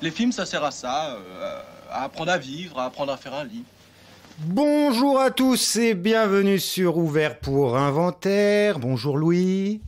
Les films, ça sert à ça, à apprendre à vivre, à apprendre à faire un lit. Bonjour à tous et bienvenue sur Ouvert pour Inventaire. Bonjour Louis.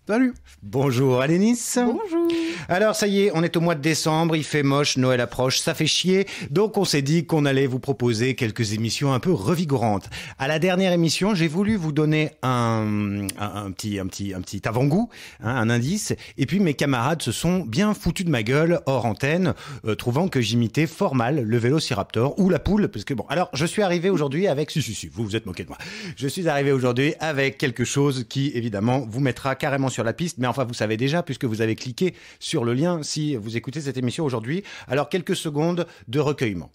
Salut. Bonjour Alénis. Bonjour. Alors ça y est, on est au mois de décembre, il fait moche, Noël approche, ça fait chier. Donc on s'est dit qu'on allait vous proposer quelques émissions un peu revigorantes. À la dernière émission, j'ai voulu vous donner un petit avant-goût, un indice. Et puis mes camarades se sont bien foutus de ma gueule hors antenne, trouvant que j'imitais fort mal le vélociraptor ou la poule. Parce que bon, alors je suis arrivé aujourd'hui avec... Si, vous vous êtes moqué de moi. Je suis arrivé aujourd'hui avec quelque chose qui évidemment vous mettra carrément sur la piste. Mais enfin vous savez déjà puisque vous avez cliqué sur le lien si vous écoutez cette émission aujourd'hui. Alors, quelques secondes de recueillement.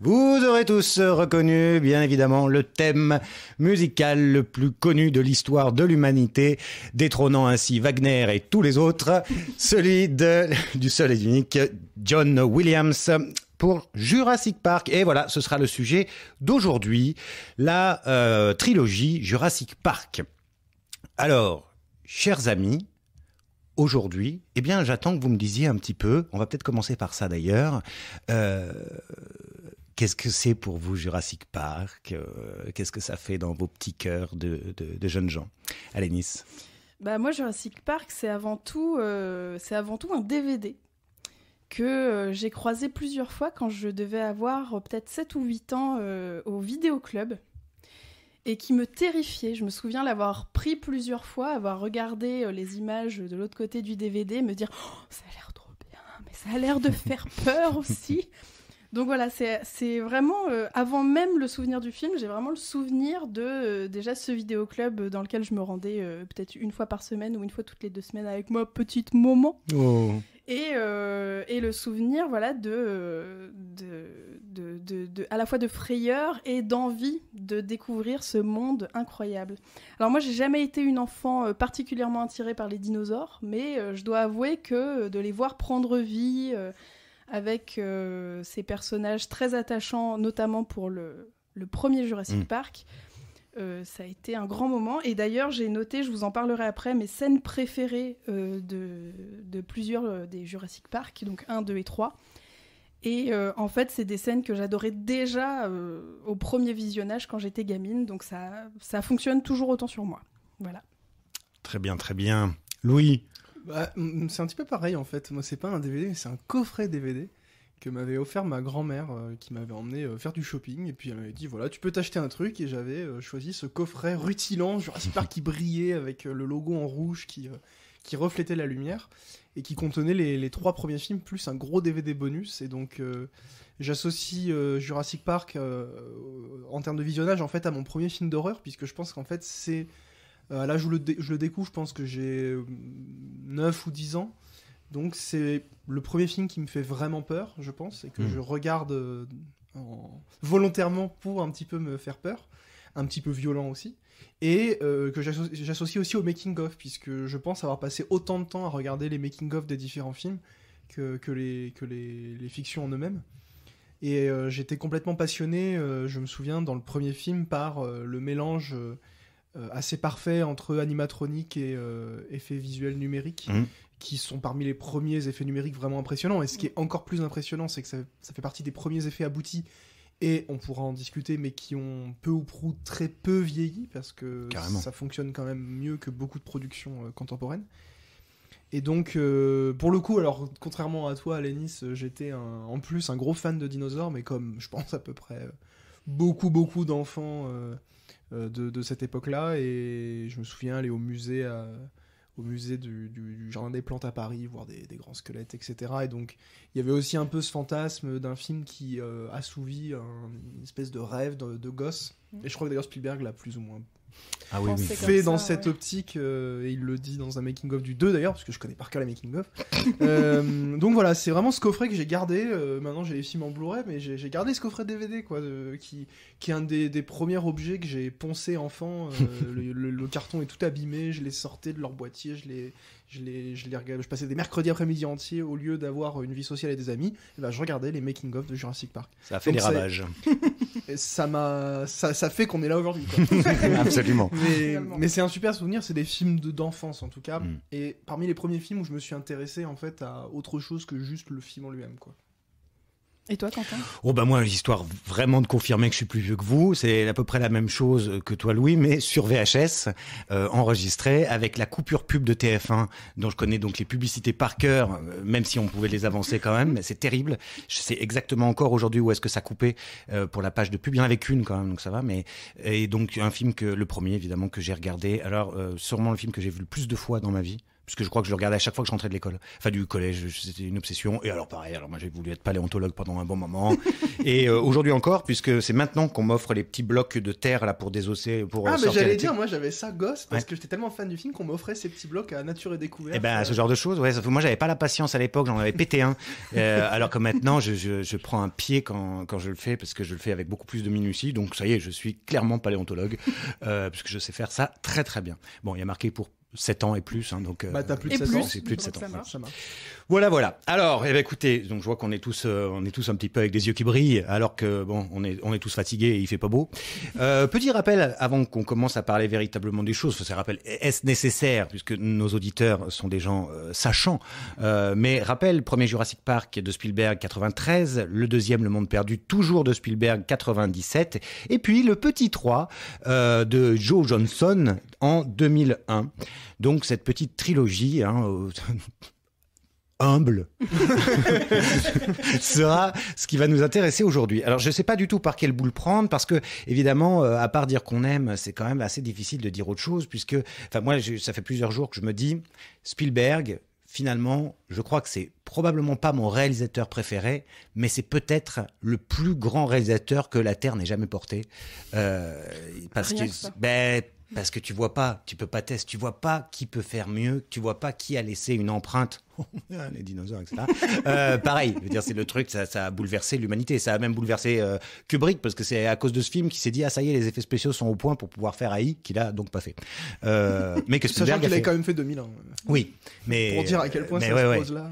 Vous aurez tous reconnu, bien évidemment, le thème musical le plus connu de l'histoire de l'humanité, détrônant ainsi Wagner et tous les autres, celui du seul et unique John Williams pour Jurassic Park. Et voilà, ce sera le sujet d'aujourd'hui, la trilogie Jurassic Park. Alors, chers amis, aujourd'hui, eh bien, j'attends que vous me disiez un petit peu, on va peut-être commencer par ça d'ailleurs, qu'est-ce que c'est pour vous Jurassic Park ? Qu'est-ce que ça fait dans vos petits cœurs de jeunes gens ? Alénis ? Moi, Jurassic Park, c'est avant tout un DVD que j'ai croisé plusieurs fois quand je devais avoir peut-être 7 ou 8 ans au vidéoclub et qui me terrifiait. Je me souviens l'avoir pris plusieurs fois, avoir regardé les images de l'autre côté du DVD, me dire « Oh, ça a l'air trop bien, mais ça a l'air de faire peur aussi !» Donc voilà, c'est vraiment, avant même le souvenir du film, j'ai vraiment le souvenir de déjà ce vidéoclub dans lequel je me rendais peut-être une fois par semaine ou une fois toutes les 2 semaines avec ma petite maman. Oh. Et le souvenir, voilà, à la fois de frayeur et d'envie de découvrir ce monde incroyable. Alors moi, j'ai jamais été une enfant particulièrement attirée par les dinosaures, mais je dois avouer que de les voir prendre vie... avec ces personnages très attachants, notamment pour le premier Jurassic Park. Ça a été un grand moment. Et d'ailleurs, j'ai noté, je vous en parlerai après, mes scènes préférées de plusieurs des Jurassic Park, donc 1, 2 et 3. Et en fait, c'est des scènes que j'adorais déjà au premier visionnage quand j'étais gamine. Donc ça fonctionne toujours autant sur moi. Voilà. Très bien, très bien. Louis ? C'est un petit peu pareil en fait. Moi, c'est pas un DVD, mais c'est un coffret DVD que m'avait offert ma grand-mère qui m'avait emmené faire du shopping. Et puis elle m'avait dit voilà, tu peux t'acheter un truc. Et j'avais choisi ce coffret rutilant, Jurassic Park qui brillait avec le logo en rouge qui reflétait la lumière et qui contenait les 3 premiers films plus un gros DVD bonus. Et donc j'associe Jurassic Park en termes de visionnage en fait à mon premier film d'horreur, puisque je pense qu'en fait c'est là, je le découvre, je pense que j'ai 9 ou 10 ans. Donc, c'est le premier film qui me fait vraiment peur, je pense, et que je regarde volontairement pour un petit peu me faire peur, un petit peu violent aussi, et que j'associe aussi au making-of, puisque je pense avoir passé autant de temps à regarder les making-of des différents films que les fictions en eux-mêmes. Et j'étais complètement passionné, je me souviens, dans le premier film, par le mélange... assez parfait entre animatronique et effets visuels numériques, qui sont parmi les premiers effets numériques vraiment impressionnants. Et ce qui est encore plus impressionnant, c'est que ça fait partie des premiers effets aboutis, et on pourra en discuter, mais qui ont peu ou prou très peu vieilli, parce que ça fonctionne quand même mieux que beaucoup de productions contemporaines. Et donc, pour le coup, alors, contrairement à toi, Alénis, j'étais en plus un gros fan de dinosaures, mais comme je pense à peu près beaucoup d'enfants... de cette époque-là, et je me souviens aller au musée du Jardin des Plantes à Paris, voir des grands squelettes, etc. Et donc, il y avait aussi un peu ce fantasme d'un film qui assouvit une espèce de rêve de gosse. Et je crois que d'ailleurs Spielberg l'a plus ou moins Ah oui, oui. Pensez fait comme dans ça, cette ouais. optique, et il le dit dans un making-of du 2 d'ailleurs, parce que je connais par cœur les making-of. Donc voilà, c'est vraiment ce coffret que j'ai gardé. Maintenant j'ai les films en Blu-ray, mais j'ai gardé ce coffret DVD, quoi, qui est un des premiers objets que j'ai poncé enfant. Le carton est tout abîmé, je les sortais de leur boîtier, je les regardais. Je passais des mercredis après-midi entiers, au lieu d'avoir une vie sociale et des amis, et ben, je regardais les making-of de Jurassic Park. Ça a fait Donc des ravages. Et ça fait qu'on est là aujourd'hui, quoi. Absolument. Finalement. Mais c'est un super souvenir, c'est des films d'enfance en tout cas. Mm. Et parmi les premiers films où je me suis intéressé en fait à autre chose que juste le film en lui-même, quoi. Et toi, Quentin? Oh bah moi, histoire vraiment de confirmer que je suis plus vieux que vous, c'est à peu près la même chose que toi Louis, mais sur VHS, enregistré avec la coupure pub de TF1, dont je connais donc les publicités par cœur, même si on pouvait les avancer quand même, mais c'est terrible. Je sais exactement encore aujourd'hui où est-ce que ça coupait pour la page de pub. Il y en avait qu'une quand même, donc ça va. Mais et donc un film le premier évidemment que j'ai regardé. Alors sûrement le film que j'ai vu le plus de fois dans ma vie. Puisque je crois que je le regardais à chaque fois que je rentrais de l'école. Enfin, du collège, c'était une obsession. Et alors, pareil, moi, j'ai voulu être paléontologue pendant un bon moment. Et aujourd'hui encore, puisque c'est maintenant qu'on m'offre les petits blocs de terre, là, pour désosser, pour Ah, mais sortir j'allais les dire, trucs. moi j'avais ça gosse parce Ouais. que j'étais tellement fan du film qu'on m'offrait ces petits blocs à Nature et Découverte. Eh ben, ce genre de choses, ouais. Sauf que moi, j'avais pas la patience à l'époque, j'en avais pété un. Alors que maintenant, je prends un pied quand je le fais, parce que je le fais avec beaucoup plus de minutie. Donc, ça y est, je suis clairement paléontologue, puisque je sais faire ça très, très bien. Bon, il y a marqué pour 7 ans et plus, hein, donc. Bah, t'as plus de Et 7 plus, ans. C'est plus de donc 7 ans. ça ouais. marche. Ça marche. Voilà. Alors, eh ben, écoutez, donc je vois qu'on est tous un petit peu avec des yeux qui brillent, alors que bon, on est tous fatigués et il fait pas beau. Petit rappel avant qu'on commence à parler véritablement des choses. Ce rappel est-ce nécessaire puisque nos auditeurs sont des gens sachants. Mais rappel, premier Jurassic Park de Spielberg 93, le deuxième Le Monde Perdu toujours de Spielberg 97, et puis le petit 3 de Joe Johnston en 2001. Donc cette petite trilogie. Humble sera ce qui va nous intéresser aujourd'hui. Alors je ne sais pas du tout par quel bout le prendre parce que évidemment à part dire qu'on aime, c'est quand même assez difficile de dire autre chose puisque moi ça fait plusieurs jours que je me dis Spielberg finalement, je crois que c'est probablement pas mon réalisateur préféré, mais c'est peut-être le plus grand réalisateur que la Terre n'ait jamais porté. Parce Rien que que ça. parce que tu vois pas, tu peux pas tester, tu vois pas qui peut faire mieux, tu vois pas qui a laissé une empreinte. Les dinosaures, etc. Pareil, je veux dire, c'est le truc, ça a bouleversé l'humanité, ça a même bouleversé Kubrick parce que c'est à cause de ce film qu'il s'est dit ah ça y est, les effets spéciaux sont au point pour pouvoir faire AI, qu'il a donc pas fait. Mais que Sachant Spielberg qu'il a avait fait. quand même fait 2000 ans. Oui, mais Pour dire à quel point mais ça ouais, se ouais. pose là.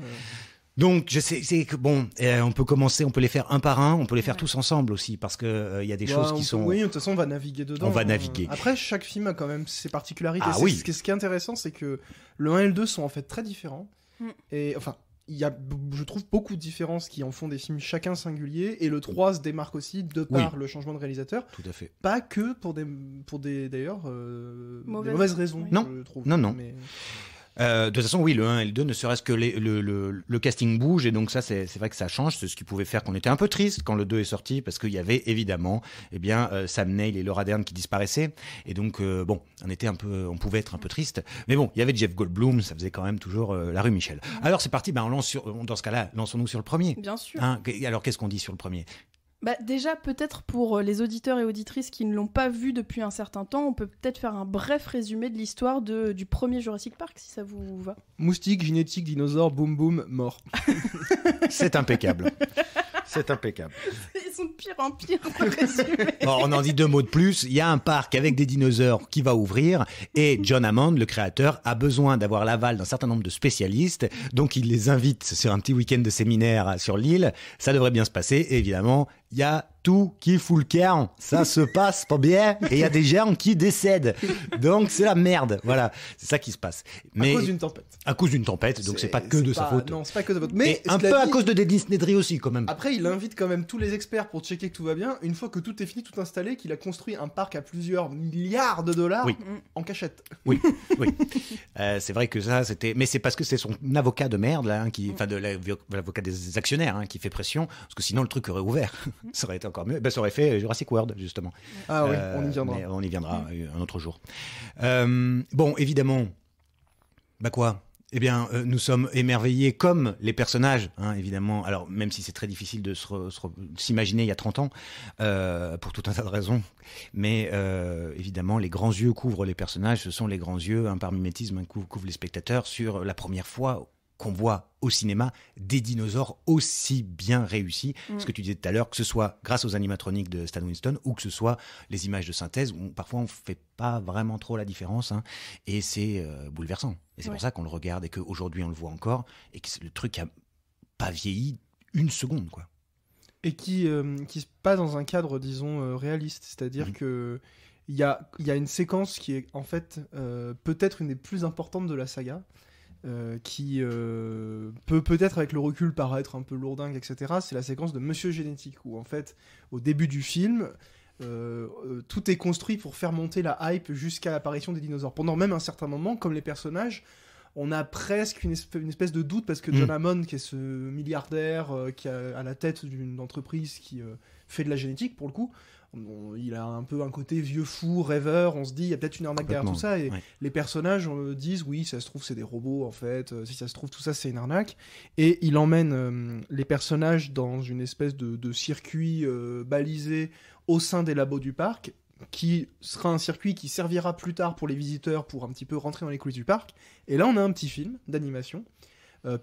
Donc, je sais, c'est que bon, on peut commencer, on peut les faire un par un, on peut les faire tous ensemble aussi, parce que il y a des choses qui sont. Oui, de toute façon, on va naviguer dedans. On va naviguer. Après, chaque film a quand même ses particularités. Ah oui. Ce qui est intéressant, c'est que le 1 et le 2 sont en fait très différents. Mm. Et enfin, il y a, je trouve, beaucoup de différences qui en font des films chacun singuliers. Et le 3 se démarque aussi de par le changement de réalisateur. Tout à fait. Pas que pour des d'ailleurs, des Mauvaises. mauvaises raisons, Oui. Non. je trouve. Non. Mais... De toute façon, oui, le 1 et le 2, ne serait-ce que le casting bouge, et donc ça, c'est vrai que ça change. C'est ce qui pouvait faire qu'on était un peu triste quand le 2 est sorti, parce qu'il y avait évidemment Sam Neill et Laura Dern qui disparaissaient. Et donc, on pouvait être un peu triste. Mais bon, il y avait Jeff Goldblum, ça faisait quand même toujours la rue Michel. Alors, c'est parti, dans ce cas-là, lançons-nous sur le premier. Bien sûr. Hein, alors, qu'est-ce qu'on dit sur le premier ? Bah, déjà, peut-être pour les auditeurs et auditrices qui ne l'ont pas vu depuis un certain temps, on peut peut-être faire un bref résumé de l'histoire du premier Jurassic Park, si ça vous va. Moustique, génétique, dinosaure, boum boum, mort. C'est impeccable. C'est impeccable. Ils sont de pire en pire pour résumer. Bon, on en dit 2 mots de plus. Il y a un parc avec des dinosaures qui va ouvrir et John Hammond, le créateur, a besoin d'avoir l'aval d'un certain nombre de spécialistes. Donc, il les invite sur un petit week-end de séminaire sur l'île. Ça devrait bien se passer. Et évidemment, il y a tout qui fout le camp. Ça se passe pas bien. Et il y a des gens qui décèdent. Donc, c'est la merde. Voilà. C'est ça qui se passe. Mais À cause d'une tempête. à cause d'une tempête. Donc, c'est pas que de sa faute. Non, c'est pas que de sa faute. Mais un cela peu à dit, cause de Dennis Nedry aussi, quand même. Après, il invite quand même tous les experts pour checker que tout va bien. Une fois que tout est fini, tout installé, qu'il a construit un parc à plusieurs milliards de dollars Oui. en cachette. Oui. C'est vrai que ça, c'était. Mais c'est parce que c'est son avocat de merde, là, hein, enfin, l'avocat des actionnaires, hein, qui fait pression. Parce que sinon, le truc aurait ouvert. Ça aurait été encore mieux. Ça aurait fait Jurassic World, justement. Ah oui, on y viendra. Mais on y viendra un autre jour. Bon, évidemment. Bah quoi ? Eh bien, nous sommes émerveillés comme les personnages, hein, évidemment. Alors, même si c'est très difficile de s'imaginer il y a 30 ans, pour tout un tas de raisons. Mais évidemment, les grands yeux couvrent les personnages. Ce sont les grands yeux, par mimétisme, couvrent les spectateurs sur la première fois qu'on voit au cinéma des dinosaures aussi bien réussis. Ce que tu disais tout à l'heure, que ce soit grâce aux animatroniques de Stan Winston ou que ce soit les images de synthèse, où parfois on ne fait pas vraiment trop la différence. Hein, et c'est bouleversant. Et c'est pour ça qu'on le regarde et qu'aujourd'hui on le voit encore. Et que le truc n'a pas vieilli une seconde, quoi. Et qui se passe dans un cadre, disons, réaliste. C'est-à-dire que il y a une séquence qui est en fait peut-être une des plus importantes de la saga. Qui peut peut-être avec le recul paraître un peu lourdingue, etc. C'est la séquence de Monsieur Génétique, où en fait, au début du film, tout est construit pour faire monter la hype jusqu'à l'apparition des dinosaures. Pendant même un certain moment, comme les personnages, on a presque une espèce de doute, parce que John Hammond, qui est ce milliardaire qui a à la tête d'une entreprise qui fait de la génétique, pour le coup, il a un peu un côté vieux fou, rêveur, on se dit il y a peut-être une arnaque derrière tout ça, et les personnages disent oui, ça se trouve c'est des robots en fait, si ça se trouve tout ça c'est une arnaque, et il emmène les personnages dans une espèce de circuit balisé au sein des labos du parc, qui sera un circuit qui servira plus tard pour les visiteurs pour un petit peu rentrer dans les coulisses du parc, et là on a un petit film d'animation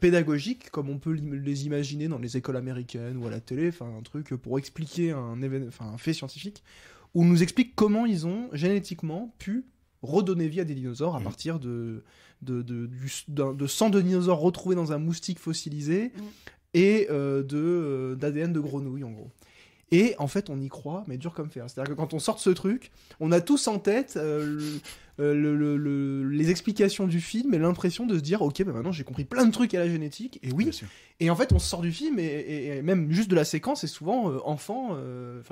pédagogique, comme on peut les imaginer dans les écoles américaines ou à la télé, enfin un truc pour expliquer un fait scientifique, où on nous explique comment ils ont génétiquement pu redonner vie à des dinosaures à partir de sang de dinosaures retrouvés dans un moustique fossilisé et d'ADN de grenouille en gros. Et en fait, on y croit, mais dur comme fer. C'est-à-dire que quand on sort de ce truc, on a tous en tête les explications du film et l'impression de se dire ok, bah maintenant j'ai compris plein de trucs à la génétique. Et oui. Et en fait, on sort du film et même juste de la séquence, et souvent enfant.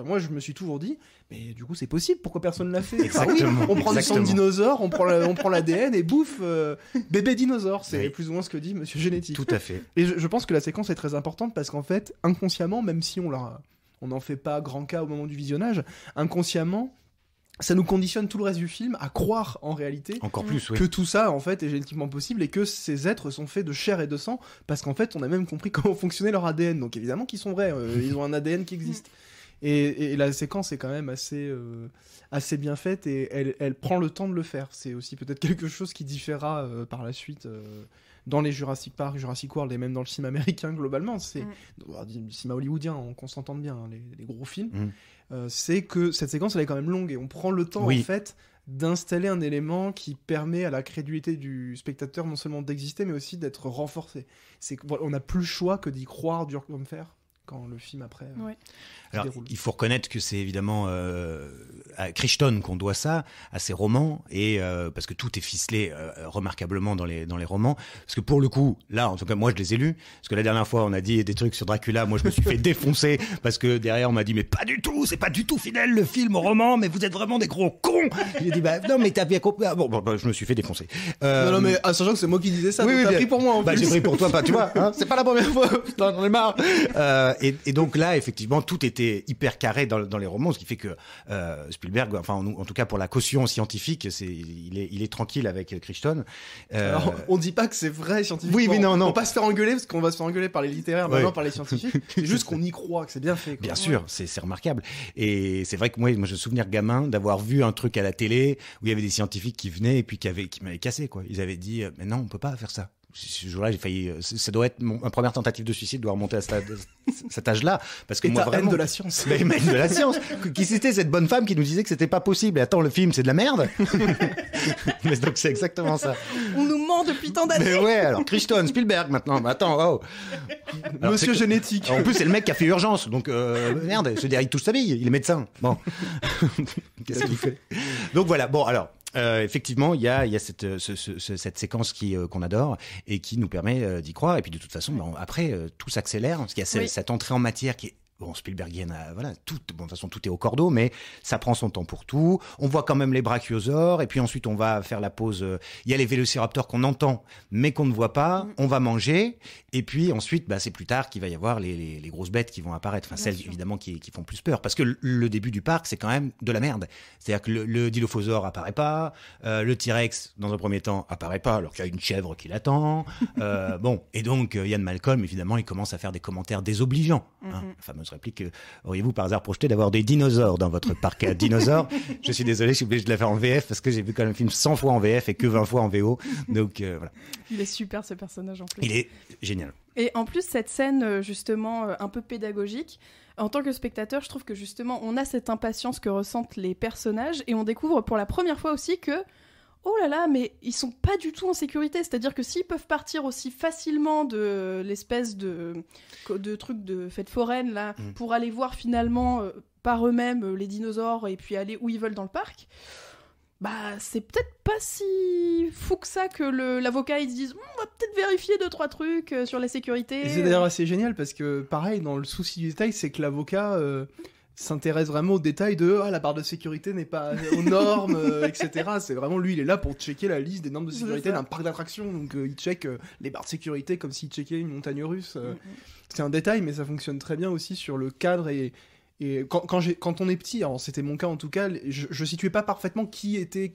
Moi, je me suis toujours dit, mais du coup, c'est possible. Pourquoi personne l'a fait? Exactement. On prend du sang de dinosaure, on prend l'ADN et bouffe bébé dinosaure. C'est plus ou moins ce que dit Monsieur Génétique. Tout à fait. Et je pense que la séquence est très importante parce qu'en fait, inconsciemment, même si on n'en fait pas grand cas au moment du visionnage, inconsciemment, ça nous conditionne tout le reste du film à croire en réalité encore plus, que tout ça en fait est génétiquement possible et que ces êtres sont faits de chair et de sang, parce qu'en fait on a même compris comment fonctionnait leur ADN, donc évidemment qu'ils sont vrais, ils ont un ADN qui existe. Et la séquence est quand même assez bien faite, et elle prend le temps de le faire. C'est aussi peut-être quelque chose qui différera par la suite dans les Jurassic Park, Jurassic World, et même dans le cinéma américain globalement. C'est le cinéma hollywoodien, qu'on s'entende bien, hein, les gros films. C'est que cette séquence elle est quand même longue, et on prend le temps en fait d'installer un élément qui permet à la crédulité du spectateur non seulement d'exister, mais aussi d'être renforcé. C'est qu'on n'a plus le choix que d'y croire dur comme fer quand le film après alors il faut reconnaître que c'est évidemment à Crichton qu'on doit ça, à ses romans, et parce que tout est ficelé remarquablement dans les romans, parce que pour le coup là en tout cas moi je les ai lus, parce que la dernière fois on a dit des trucs sur Dracula, moi je me suis fait défoncer parce que derrière on m'a dit mais pas du tout, c'est pas du tout fidèle le film au roman, mais vous êtes vraiment des gros cons. J'ai dit bah non mais t'as bien compris. Je me suis fait défoncer. Non mais sachant que c'est moi qui disais ça, donc t'as pris pour moi en plus. J'ai pris pour toi, tu vois, hein, c'est pas la première fois, j'en ai marre. Et donc là, effectivement, tout était hyper carré dans les romans, ce qui fait que Spielberg, enfin en tout cas pour la caution scientifique, il est tranquille avec Crichton. Alors, on dit pas que c'est vrai scientifiquement. Oui, mais non. On va pas se faire engueuler, parce qu'on va se faire engueuler par les littéraires, maintenant par les scientifiques. C'est juste qu'on y croit, que c'est bien fait, quoi. Bien sûr, c'est remarquable. Et c'est vrai que moi je me souviens gamin d'avoir vu un truc à la télé où il y avait des scientifiques qui venaient et puis qui m'avaient cassé, quoi. Ils avaient dit mais non, on peut pas faire ça. Ce jour-là, j'ai failli. Ça doit être ma première tentative de suicide, doit remonter à cet âge-là, parce que et moi vraiment. Haine de la science. Mais haine de la science. Qui c'était cette bonne femme qui nous disait que c'était pas possible? Et attends, le film, c'est de la merde. Mais donc c'est exactement ça. On nous ment depuis tant d'années. Mais ouais, alors Crichton, Spielberg maintenant. Mais attends, alors, Monsieur Génétique. En plus, c'est le mec qui a fait Urgence, donc merde, il se dérive toute sa vie. Il est médecin. Bon, qu'est-ce qu'il fait? Donc voilà. Bon, alors. Effectivement, il y a cette séquence qu'on adore et qui nous permet d'y croire. Et puis de toute façon, après, tout s'accélère parce qu'il y a cette entrée en matière qui est bon, Spielbergienne, voilà, de toute façon, tout est au cordeau, mais ça prend son temps pour tout. On voit quand même les brachiosaures, et puis ensuite, on va faire la pause. Il y a les vélociraptors qu'on entend, mais qu'on ne voit pas. On va manger, et puis ensuite, c'est plus tard qu'il va y avoir les grosses bêtes qui vont apparaître. Enfin, celles, évidemment, qui font plus peur. Parce que le début du parc, c'est quand même de la merde. C'est-à-dire que le dilophosaure apparaît pas, le T-Rex, dans un premier temps, apparaît pas, alors qu'il y a une chèvre qui l'attend. Et donc, Ian Malcolm, évidemment, il commence à faire des commentaires désobligeants. La fameuse réplique, auriez-vous par hasard projeté d'avoir des dinosaures dans votre parc à dinosaures? Je suis désolé, je suis obligé de la faire en VF parce que j'ai vu quand même le film 100 fois en VF et que 20 fois en VO. Donc voilà. Il est super, ce personnage, en plus. Il est génial. Et en plus, cette scène, justement, un peu pédagogique, en tant que spectateur, je trouve que justement, on a cette impatience que ressentent les personnages et on découvre pour la première fois aussi que oh là là, mais ils sont pas du tout en sécurité. C'est-à-dire que s'ils peuvent partir aussi facilement de l'espèce de truc de fête foraine là, pour aller voir finalement par eux-mêmes les dinosaures et puis aller où ils veulent dans le parc, c'est peut-être pas si fou que ça que l'avocat ils se disent on va peut-être vérifier 2-3 trucs sur la sécurité. Et c'est d'ailleurs assez génial parce que pareil, dans le souci du détail, c'est que l'avocat s'intéresse vraiment aux détails de la barre de sécurité n'est pas aux normes, etc. C'est vraiment lui, il est là pour checker la liste des normes de sécurité d'un parc d'attractions. Donc il check les barres de sécurité comme s'il checkait une montagne russe. C'est un détail, mais ça fonctionne très bien aussi sur le cadre et quand on est petit, alors c'était mon cas en tout cas, je situais pas parfaitement qui était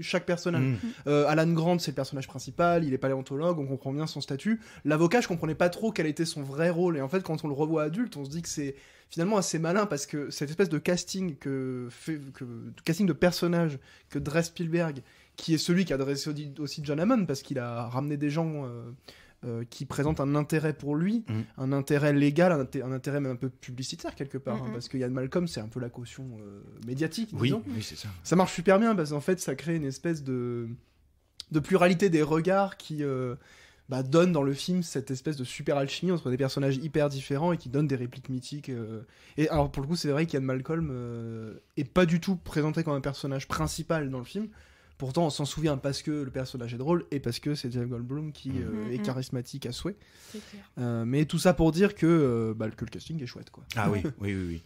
chaque personnage. Alan Grant, c'est le personnage principal, il est paléontologue, on comprend bien son statut. L'avocat, je comprenais pas trop quel était son vrai rôle, et en fait quand on le revoit adulte, on se dit que c'est finalement assez malin parce que cette espèce de casting casting de personnages que dresse Spielberg, qui est celui qui a dressé aussi John Hammond parce qu'il a ramené des gens qui présentent un intérêt pour lui, un intérêt légal, un intérêt même un peu publicitaire quelque part, parce que Ian Malcolm, c'est un peu la caution médiatique, disons. Oui, c'est ça. Ça marche super bien parce qu'en fait, ça crée une espèce de pluralité des regards qui donne dans le film cette espèce de super alchimie entre des personnages hyper différents et qui donne des répliques mythiques. Et alors, pour le coup, c'est vrai qu'Ian Malcolm est pas du tout présenté comme un personnage principal dans le film. Pourtant, on s'en souvient parce que le personnage est drôle et parce que c'est Jeff Goldblum qui est charismatique à souhait. C'est clair. Mais tout ça pour dire que le casting est chouette, quoi. Ah oui.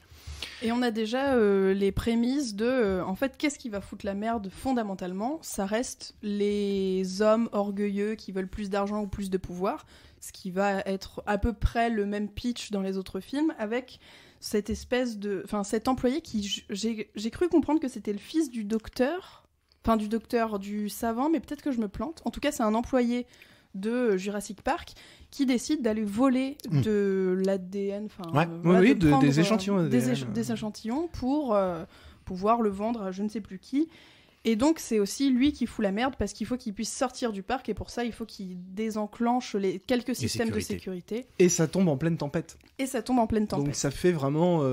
Et on a déjà les prémices de... en fait, qu'est-ce qui va foutre la merde fondamentalement? Ça reste les hommes orgueilleux qui veulent plus d'argent ou plus de pouvoir, ce qui va être à peu près le même pitch dans les autres films, avec cette espèce de... Enfin, cet employé qui... J'ai cru comprendre que c'était le fils du docteur... Enfin, du savant, mais peut-être que je me plante. En tout cas, c'est un employé de Jurassic Park qui décide d'aller voler de l'ADN, des échantillons ADN. Des échantillons pour pouvoir le vendre à je ne sais plus qui. Et donc, c'est aussi lui qui fout la merde parce qu'il faut qu'il puisse sortir du parc et pour ça, il faut qu'il désenclenche quelques systèmes de sécurité. Et ça tombe en pleine tempête. Donc, ça fait vraiment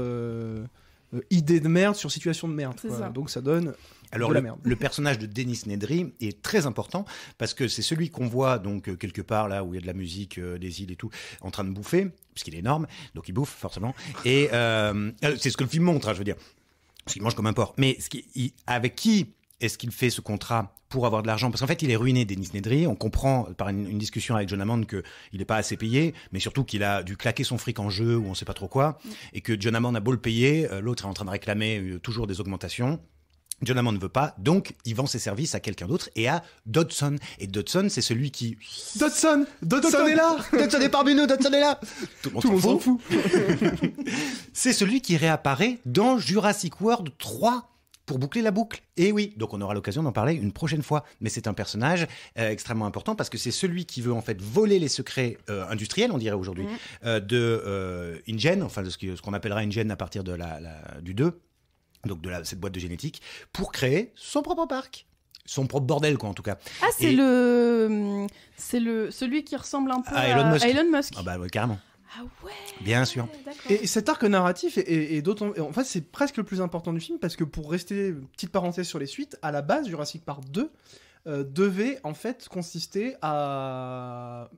idée de merde sur situation de merde. Ça. Donc, ça donne... Alors le personnage de Dennis Nedry est très important parce que c'est celui qu'on voit donc quelque part là où il y a de la musique, des îles et tout, en train de bouffer, puisqu'il est énorme, donc il bouffe forcément. Et c'est ce que le film montre, je veux dire, parce qu'il mange comme un porc. Mais avec qui est-ce qu'il fait ce contrat pour avoir de l'argent? Parce qu'en fait, il est ruiné, Dennis Nedry. On comprend par une discussion avec John Hammond qu'il n'est pas assez payé, mais surtout qu'il a dû claquer son fric en jeu ou on ne sait pas trop quoi, et que John Hammond a beau le payer, l'autre est en train de réclamer toujours des augmentations. John Hammond ne veut pas, donc il vend ses services à quelqu'un d'autre et à Dodson. Et Dodson, c'est celui qui... Dodson est là. Dodson est parmi nous, Dodson est là. Tout le monde s'en fout. fout. C'est celui qui réapparaît dans Jurassic World 3 pour boucler la boucle. Et oui, donc on aura l'occasion d'en parler une prochaine fois. Mais c'est un personnage extrêmement important parce que c'est celui qui veut en fait voler les secrets industriels, on dirait aujourd'hui, de InGen, enfin de ce qu'on appellera InGen à partir de du 2. Donc cette boîte de génétique, pour créer son propre parc. Son propre bordel, quoi, en tout cas. Ah, c'est celui qui ressemble un peu à Elon Musk. Ah bah ouais, carrément. Ah ouais. Bien sûr. Et cet arc narratif est d'autant... En fait, c'est presque le plus important du film, parce que pour rester, petite parenthèse sur les suites, à la base, Jurassic Park 2 devait en fait consister à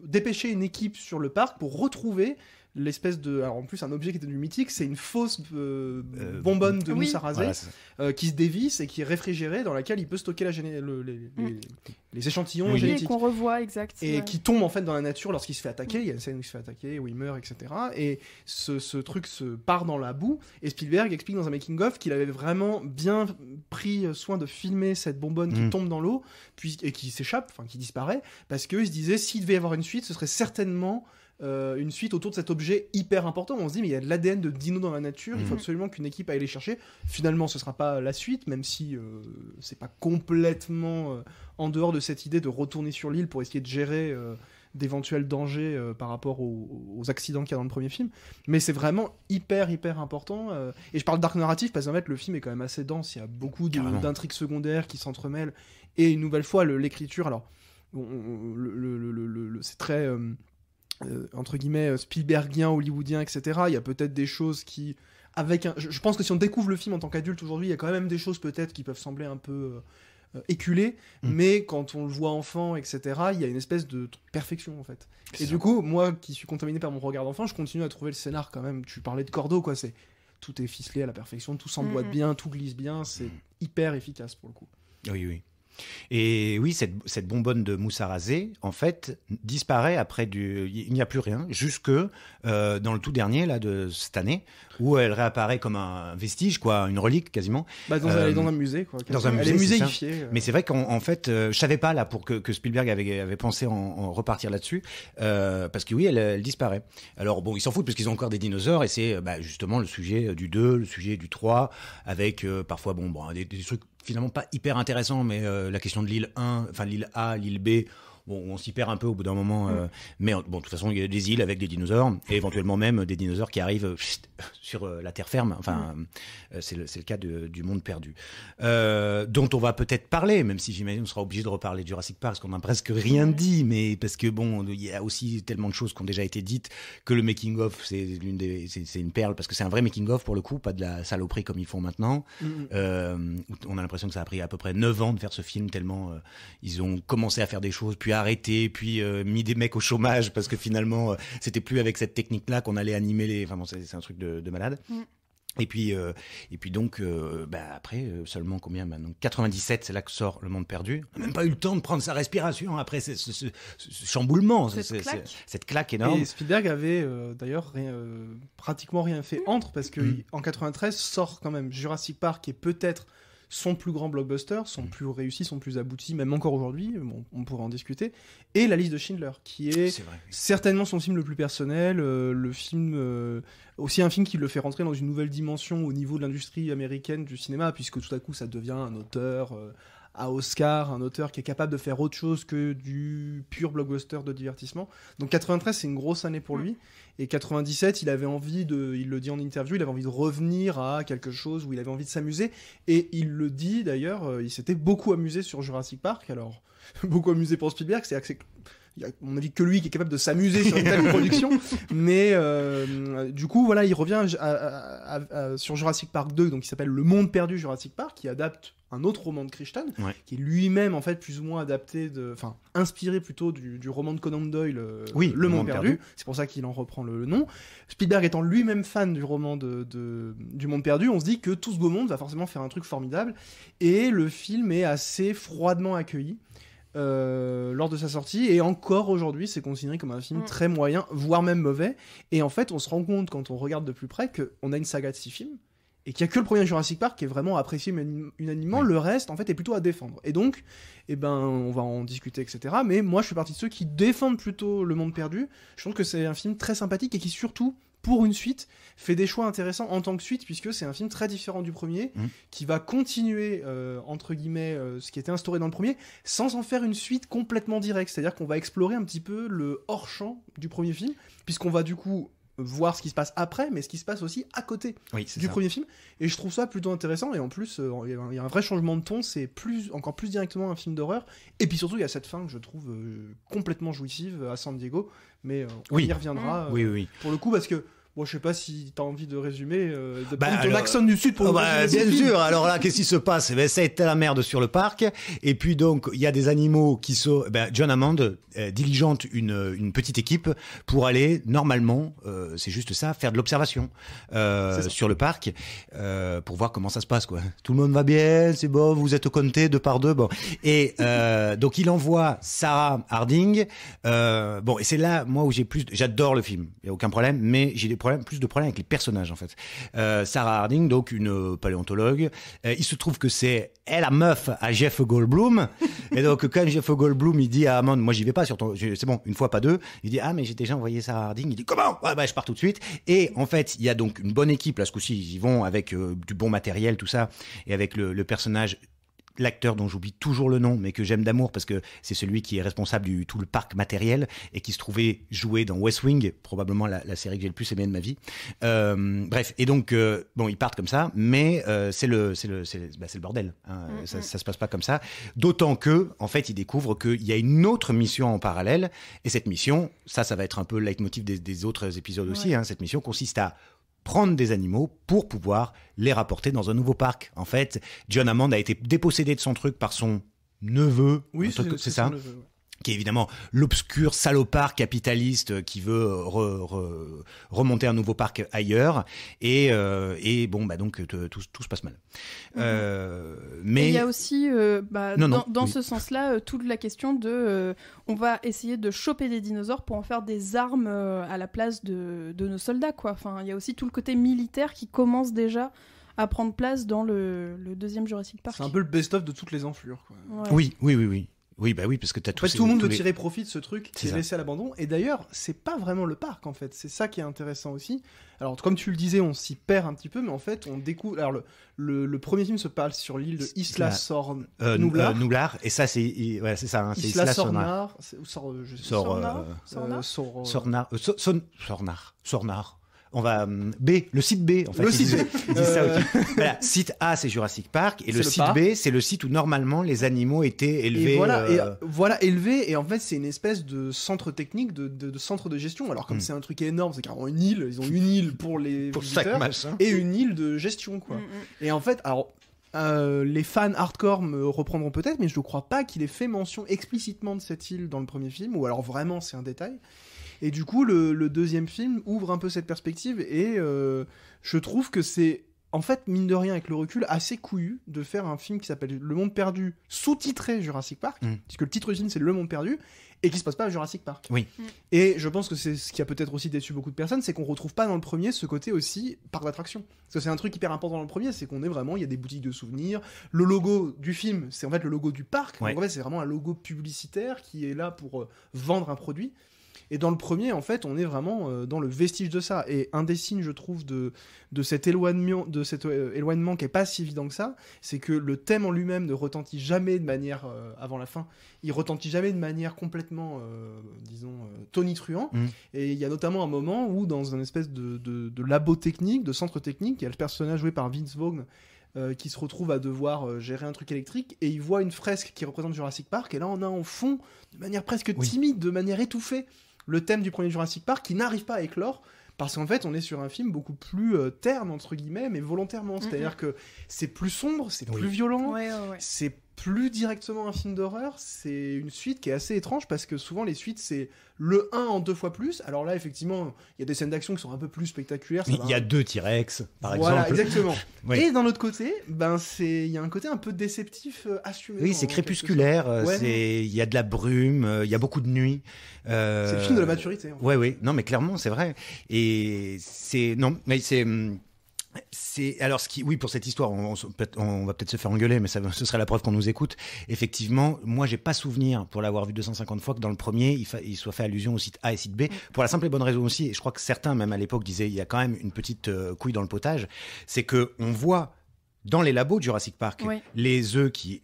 dépêcher une équipe sur le parc pour retrouver l'espèce de... Alors en plus, un objet qui était du mythique, c'est une fausse bonbonne de mousse à raser qui se dévisse et qui est réfrigérée, dans laquelle il peut stocker les les échantillons Oui. Et génétiques. qu'on revoit, exact. Et ouais. qui tombe en fait dans la nature lorsqu'il se fait attaquer. Il y a une scène où il se fait attaquer, où il meurt, etc. Et ce truc se part dans la boue. Et Spielberg explique dans un making-of qu'il avait vraiment bien pris soin de filmer cette bonbonne qui tombe dans l'eau et qui s'échappe, enfin qui disparaît, parce qu'il se disait s'il devait y avoir une suite, ce serait certainement une suite autour de cet objet hyper important. On se dit mais il y a de l'ADN de dino dans la nature, il faut absolument qu'une équipe aille les chercher. Finalement ce sera pas la suite, même si c'est pas complètement en dehors de cette idée de retourner sur l'île pour essayer de gérer d'éventuels dangers par rapport aux accidents qu'il y a dans le premier film, mais c'est vraiment hyper important et je parle d'arc narratif parce qu'en fait le film est quand même assez dense, il y a beaucoup d'intrigues secondaires qui s'entremêlent et une nouvelle fois l'écriture, alors c'est très entre guillemets Spielbergien, hollywoodien, etc. Il y a peut-être des choses qui je pense que si on découvre le film en tant qu'adulte aujourd'hui, il y a quand même des choses peut-être qui peuvent sembler un peu éculées, mais quand on le voit enfant, etc., il y a une espèce de perfection en fait. Et du coup, moi qui suis contaminé par mon regard d'enfant, je continue à trouver le scénar quand même. Tu parlais de Cordo, quoi, tout est ficelé à la perfection, tout s'emboîte bien, tout glisse bien, c'est hyper efficace pour le coup. Oui. Et oui, cette bonbonne de mousse à raser, en fait, disparaît après il n'y a plus rien, jusque dans le tout dernier là, de cette année, où elle réapparaît comme un vestige, quoi, une relique quasiment. Elle est dans un musée, quoi. Dans un musée, elle est muséifiée. Mais c'est vrai qu'en fait, je savais pas là pour que Spielberg avait pensé en repartir là-dessus, parce que oui, elle disparaît. Alors bon, ils s'en foutent parce qu'ils ont encore des dinosaures, et c'est justement le sujet du 2, le sujet du 3, avec parfois des trucs finalement pas hyper intéressant, mais la question de l'île 1, enfin l'île A, l'île B, bon, on s'y perd un peu au bout d'un moment, mais bon, de toute façon, il y a des îles avec des dinosaures, et éventuellement même des dinosaures qui arrivent sur la terre ferme, enfin, c'est le cas du monde perdu, dont on va peut-être parler, même si j'imagine on sera obligé de reparler de Jurassic Park, parce qu'on n'a presque rien dit, mais parce que bon, il y a aussi tellement de choses qui ont déjà été dites, que le making-of, c'est une perle, parce que c'est un vrai making-of pour le coup, pas de la saloperie comme ils font maintenant. On a l'impression que ça a pris à peu près 9 ans de faire ce film, tellement ils ont commencé à faire des choses, puis arrêté, puis mis des mecs au chômage, parce que finalement, c'était plus avec cette technique-là qu'on allait animer les... Enfin bon, c'est un truc de malade. Et puis donc, après, seulement combien maintenant 97, c'est là que sort Le Monde Perdu. On n'a même pas eu le temps de prendre sa respiration après ce chamboulement, cette claque énorme. Et Spielberg avait d'ailleurs pratiquement rien fait entre, parce que en 93 sort quand même Jurassic Park, qui est peut-être son plus grand blockbuster, son plus réussi, son plus abouti, même encore aujourd'hui, on pourrait en discuter, et La Liste de Schindler, qui est certainement son film le plus personnel, le film, aussi un film qui le fait rentrer dans une nouvelle dimension au niveau de l'industrie américaine du cinéma, puisque tout à coup ça devient un auteur à Oscar, un auteur qui est capable de faire autre chose que du pur blockbuster de divertissement. Donc 93, c'est une grosse année pour lui. Et 97, il avait envie il le dit en interview, il avait envie de revenir à quelque chose où il avait envie de s'amuser. Et il le dit d'ailleurs, il s'était beaucoup amusé sur Jurassic Park. Alors, beaucoup amusé pour Spielberg, c'est-à-dire que il y a, à mon avis, que lui qui est capable de s'amuser sur une telle production. Mais du coup, voilà, il revient sur Jurassic Park 2, donc qui s'appelle Le Monde Perdu Jurassic Park, qui adapte un autre roman de Crichton, qui est lui-même en fait plus ou moins inspiré plutôt du roman de Conan Doyle, Le Monde Perdu. C'est pour ça qu'il en reprend le nom. Spielberg étant lui-même fan du roman du Monde Perdu, on se dit que tout ce beau monde va forcément faire un truc formidable. Et le film est assez froidement accueilli lors de sa sortie, et encore aujourd'hui c'est considéré comme un film très moyen, voire même mauvais. Et en fait on se rend compte quand on regarde de plus près qu'on a une saga de 6 films et qu'il n'y a que le premier Jurassic Park qui est vraiment apprécié unanimement. Le reste en fait est plutôt à défendre, et donc on va en discuter, etc. Mais moi je fais partie de ceux qui défendent plutôt Le Monde Perdu. Je trouve que c'est un film très sympathique et qui surtout, pour une suite, fait des choix intéressants en tant que suite, puisque c'est un film très différent du premier, qui va continuer, entre guillemets, ce qui était instauré dans le premier, sans en faire une suite complètement directe. C'est-à-dire qu'on va explorer un petit peu le hors-champ du premier film, puisqu'on va du coup voir ce qui se passe après, mais ce qui se passe aussi à côté du premier film. Et je trouve ça plutôt intéressant, et en plus, il y a un vrai changement de ton, c'est encore plus directement un film d'horreur. Et puis surtout, il y a cette fin que je trouve complètement jouissive à San Diego, mais on y reviendra pour le coup, parce que Bon, je sais pas si t'as envie de résumer, de Bah, prendre ton alors- accent du Sud pour nous résumer bien ce film. sûr. Alors là, qu'est-ce qui se passe? Ça a été la merde sur le parc. Et puis donc, il y a des animaux qui sont. John Hammond diligente une petite équipe pour aller normalement, c'est juste ça, faire de l'observation ça. sur le parc pour voir comment ça se passe, quoi. Tout le monde va bien, c'est bon, vous êtes comptés 2 par 2, bon. Et donc il envoie Sarah Harding. Et c'est là, moi, où j'adore le film. Il y a aucun problème, mais j'ai plus de problèmes avec les personnages en fait. Sarah Harding, donc une paléontologue. Il se trouve que c'est elle la meuf à Jeff Goldblum. Et donc quand Jeff Goldblum il dit à Hammond, moi j'y vais pas c'est bon, une fois pas deux. Il dit mais j'ai déjà envoyé Sarah Harding. Il dit comment? Je pars tout de suite. Et en fait il y a donc une bonne équipe là ce coup-ci. Ils y vont avec du bon matériel tout ça et avec le personnage. L'acteur dont j'oublie toujours le nom, mais que j'aime d'amour parce que c'est celui qui est responsable du tout le parc matériel et qui se trouvait jouer dans West Wing, probablement la série que j'ai le plus aimée de ma vie. Bref, et donc ils partent comme ça, mais c'est le bordel. Hein. Ça se passe pas comme ça. D'autant que, en fait, ils découvrent qu'il y a une autre mission en parallèle, et cette mission, ça va être un peu le leitmotiv des autres épisodes aussi. Hein. Cette mission consiste à prendre des animaux pour pouvoir les rapporter dans un nouveau parc. En fait, John Hammond a été dépossédé de son truc par son neveu. Oui, c'est ça. son neveu, ouais. Qui est évidemment l'obscur salopard capitaliste qui veut remonter un nouveau parc ailleurs. Et donc tout se passe mal. Mais et il y a aussi, dans oui. ce sens-là, toute la question de... on va essayer de choper des dinosaures pour en faire des armes à la place de nos soldats, quoi. Enfin, il y a aussi tout le côté militaire qui commence déjà à prendre place dans le deuxième Jurassic Park. C'est un peu le best-of de toutes les enflures, quoi. Ouais. Oui. Oui, parce que t'as En fait, tout le monde veut tirer profit de ce truc qui est laissé à l'abandon. Et d'ailleurs, c'est pas vraiment le parc, en fait. C'est ça qui est intéressant aussi. Alors, comme tu le disais, on s'y perd un petit peu, mais en fait, on découvre... Alors, le premier film se passe sur l'île de Isla Nublar. Nublar, et ça, c'est ça. Hein, c'est Isla Sornar. Sornar. On va le site B en fait. Le site B. Ils disent ça aussi. Voilà, site A c'est Jurassic Park et le site B c'est le site où normalement les animaux étaient élevés. Et voilà, élevés, et en fait c'est une espèce de centre technique, de centre de gestion. Alors comme c'est un truc énorme, c'est carrément une île. Ils ont une île pour les visiteurs et une île de gestion, quoi. Et en fait, alors. Les fans hardcore me reprendront peut-être, mais je ne crois pas qu'il ait fait mention explicitement de cette île dans le premier film, ou alors vraiment c'est un détail. Et du coup, le deuxième film ouvre un peu cette perspective, et je trouve que c'est, en fait, mine de rien, avec le recul, assez couillu de faire un film qui s'appelle Le Monde Perdu, sous-titré Jurassic Park, puisque le titre du film c'est Le Monde Perdu, et qui se passe pas à Jurassic Park. Oui. Et je pense que c'est ce qui a peut-être aussi déçu beaucoup de personnes, c'est qu'on retrouve pas dans le premier ce côté aussi parc d'attraction. Parce que c'est un truc hyper important dans le premier, c'est qu'on est vraiment, il y a des boutiques de souvenirs. Le logo du film, c'est en fait le logo du parc. Ouais. Donc en fait, c'est vraiment un logo publicitaire qui est là pour vendre un produit. Et dans le premier, en fait, on est vraiment dans le vestige de ça. Et un des signes, je trouve, de cet éloignement qui est pas si évident que ça, c'est que le thème en lui-même ne retentit jamais de manière, avant la fin, il retentit jamais de manière complètement, tonitruant. Et il y a notamment un moment où, dans un espèce de labo technique, de centre technique, il y a le personnage joué par Vince Vaughn, qui se retrouve à devoir gérer un truc électrique, et il voit une fresque qui représente Jurassic Park, et là on a en fond, de manière presque timide, de manière étouffée, le thème du premier Jurassic Park qui n'arrive pas à éclore, parce qu'en fait on est sur un film beaucoup plus terne entre guillemets, mais volontairement, c'est-à-dire que c'est plus sombre, c'est plus violent, c'est plus directement un film d'horreur, c'est une suite qui est assez étrange, parce que souvent les suites c'est le 1 en 2 fois plus. Alors là effectivement il y a des scènes d'action qui sont un peu plus spectaculaires, il y a 2 T-Rex par exemple. Voilà, exactement. Oui. Et d'un autre côté, il y a un côté un peu déceptif assumé. Oui, c'est crépusculaire, il y a de la brume, il y a beaucoup de nuit. C'est le film de la maturité. En fait. Oui, non mais clairement c'est vrai. Et c'est alors pour cette histoire, on va peut-être se faire engueuler, mais ce serait la preuve qu'on nous écoute. Effectivement, moi j'ai pas souvenir, pour l'avoir vu 250 fois, que dans le premier il soit fait allusion au site A et site B, pour la simple et bonne raison aussi, et je crois que certains même à l'époque disaient il y a quand même une petite couille dans le potage, c'est que on voit dans les labos de Jurassic Park, Oui. les œufs qui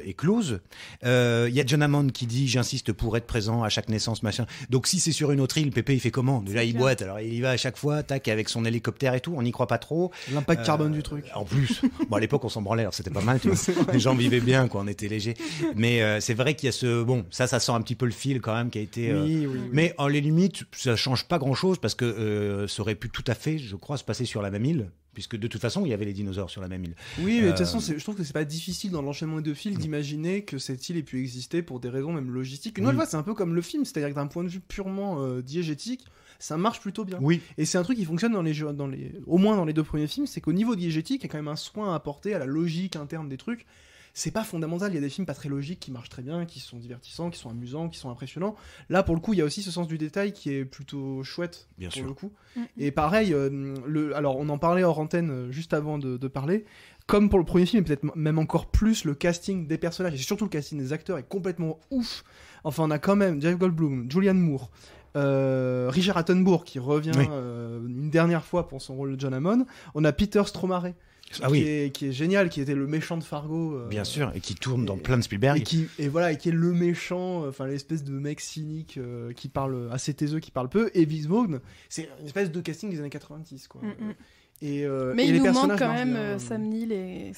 éclosent. Il y a John Hammond qui dit « J'insiste pour être présent à chaque naissance, machin ». Donc si c'est sur une autre île, Pépé, il fait comment ? Déjà, il clair. boite, alors il y va à chaque fois, tac, avec son hélicoptère et tout, on n'y croit pas trop. L'impact carbone du truc. En plus, bon, à l'époque, on s'en branlait, alors c'était pas mal, tu vois. C'est vrai. Les gens vivaient bien, quoi, on était léger. Mais c'est vrai qu'il y a ce... Bon, ça sent un petit peu le fil quand même qui a été... Oui. Mais en les limites, ça change pas grand-chose parce que ça aurait pu tout à fait, je crois, se passer sur la même île, puisque de toute façon, il y avait les dinosaures sur la même île. Oui, mais de toute façon, je trouve que c'est pas difficile dans l'enchaînement des deux films d'imaginer que cette île ait pu exister pour des raisons même logistiques. Une nouvelle fois, c'est un peu comme le film, c'est-à-dire que d'un point de vue purement diégétique, ça marche plutôt bien. Oui. Et c'est un truc qui fonctionne au moins dans les deux premiers films, c'est qu'au niveau diégétique, il y a quand même un soin à apporter à la logique interne des trucs. C'est pas fondamental, il y a des films pas très logiques qui marchent très bien, qui sont divertissants, qui sont amusants, qui sont impressionnants. Là, pour le coup, il y a aussi ce sens du détail qui est plutôt chouette, Bien pour sûr. le coup. Et pareil, alors on en parlait hors antenne juste avant de parler. Comme pour le premier film, et peut-être même encore plus, le casting des personnages, et surtout le casting des acteurs, est complètement ouf. Enfin, on a quand même Jeff Goldblum, Julianne Moore, Richard Attenborough qui revient Oui. une dernière fois pour son rôle de John Hammond. On a Peter Stormare Ah oui, qui est génial, qui était le méchant de Fargo. bien sûr, et qui tourne dans plein de Spielberg. Et qui est le méchant, enfin l'espèce de mec cynique qui parle assez taiseux, qui parle peu. Et Vince Vaughn, c'est une espèce de casting des années 90, quoi. Mais et il les nous manque personnages quand marchent même bien. Sam Neill et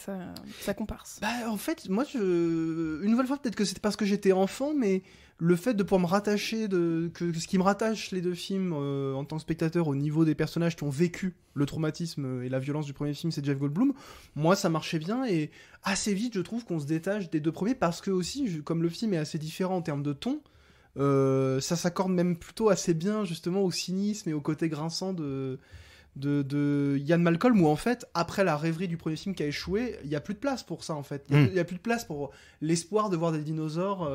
sa comparse. Bah, en fait, moi, une nouvelle fois, peut-être que c'était parce que j'étais enfant, mais le fait de pouvoir me rattacher, que ce qui me rattache les deux films en tant que spectateur au niveau des personnages qui ont vécu le traumatisme et la violence du premier film, c'est Jeff Goldblum. Moi, ça marchait bien et assez vite, je trouve qu'on se détache des deux premiers parce que aussi, comme le film est assez différent en termes de ton, ça s'accorde même plutôt assez bien justement au cynisme et au côté grinçant de Ian Malcolm, où en fait, après la rêverie du premier film qui a échoué, il n'y a plus de place pour ça en fait. Il n'y a plus de place pour l'espoir de voir des dinosaures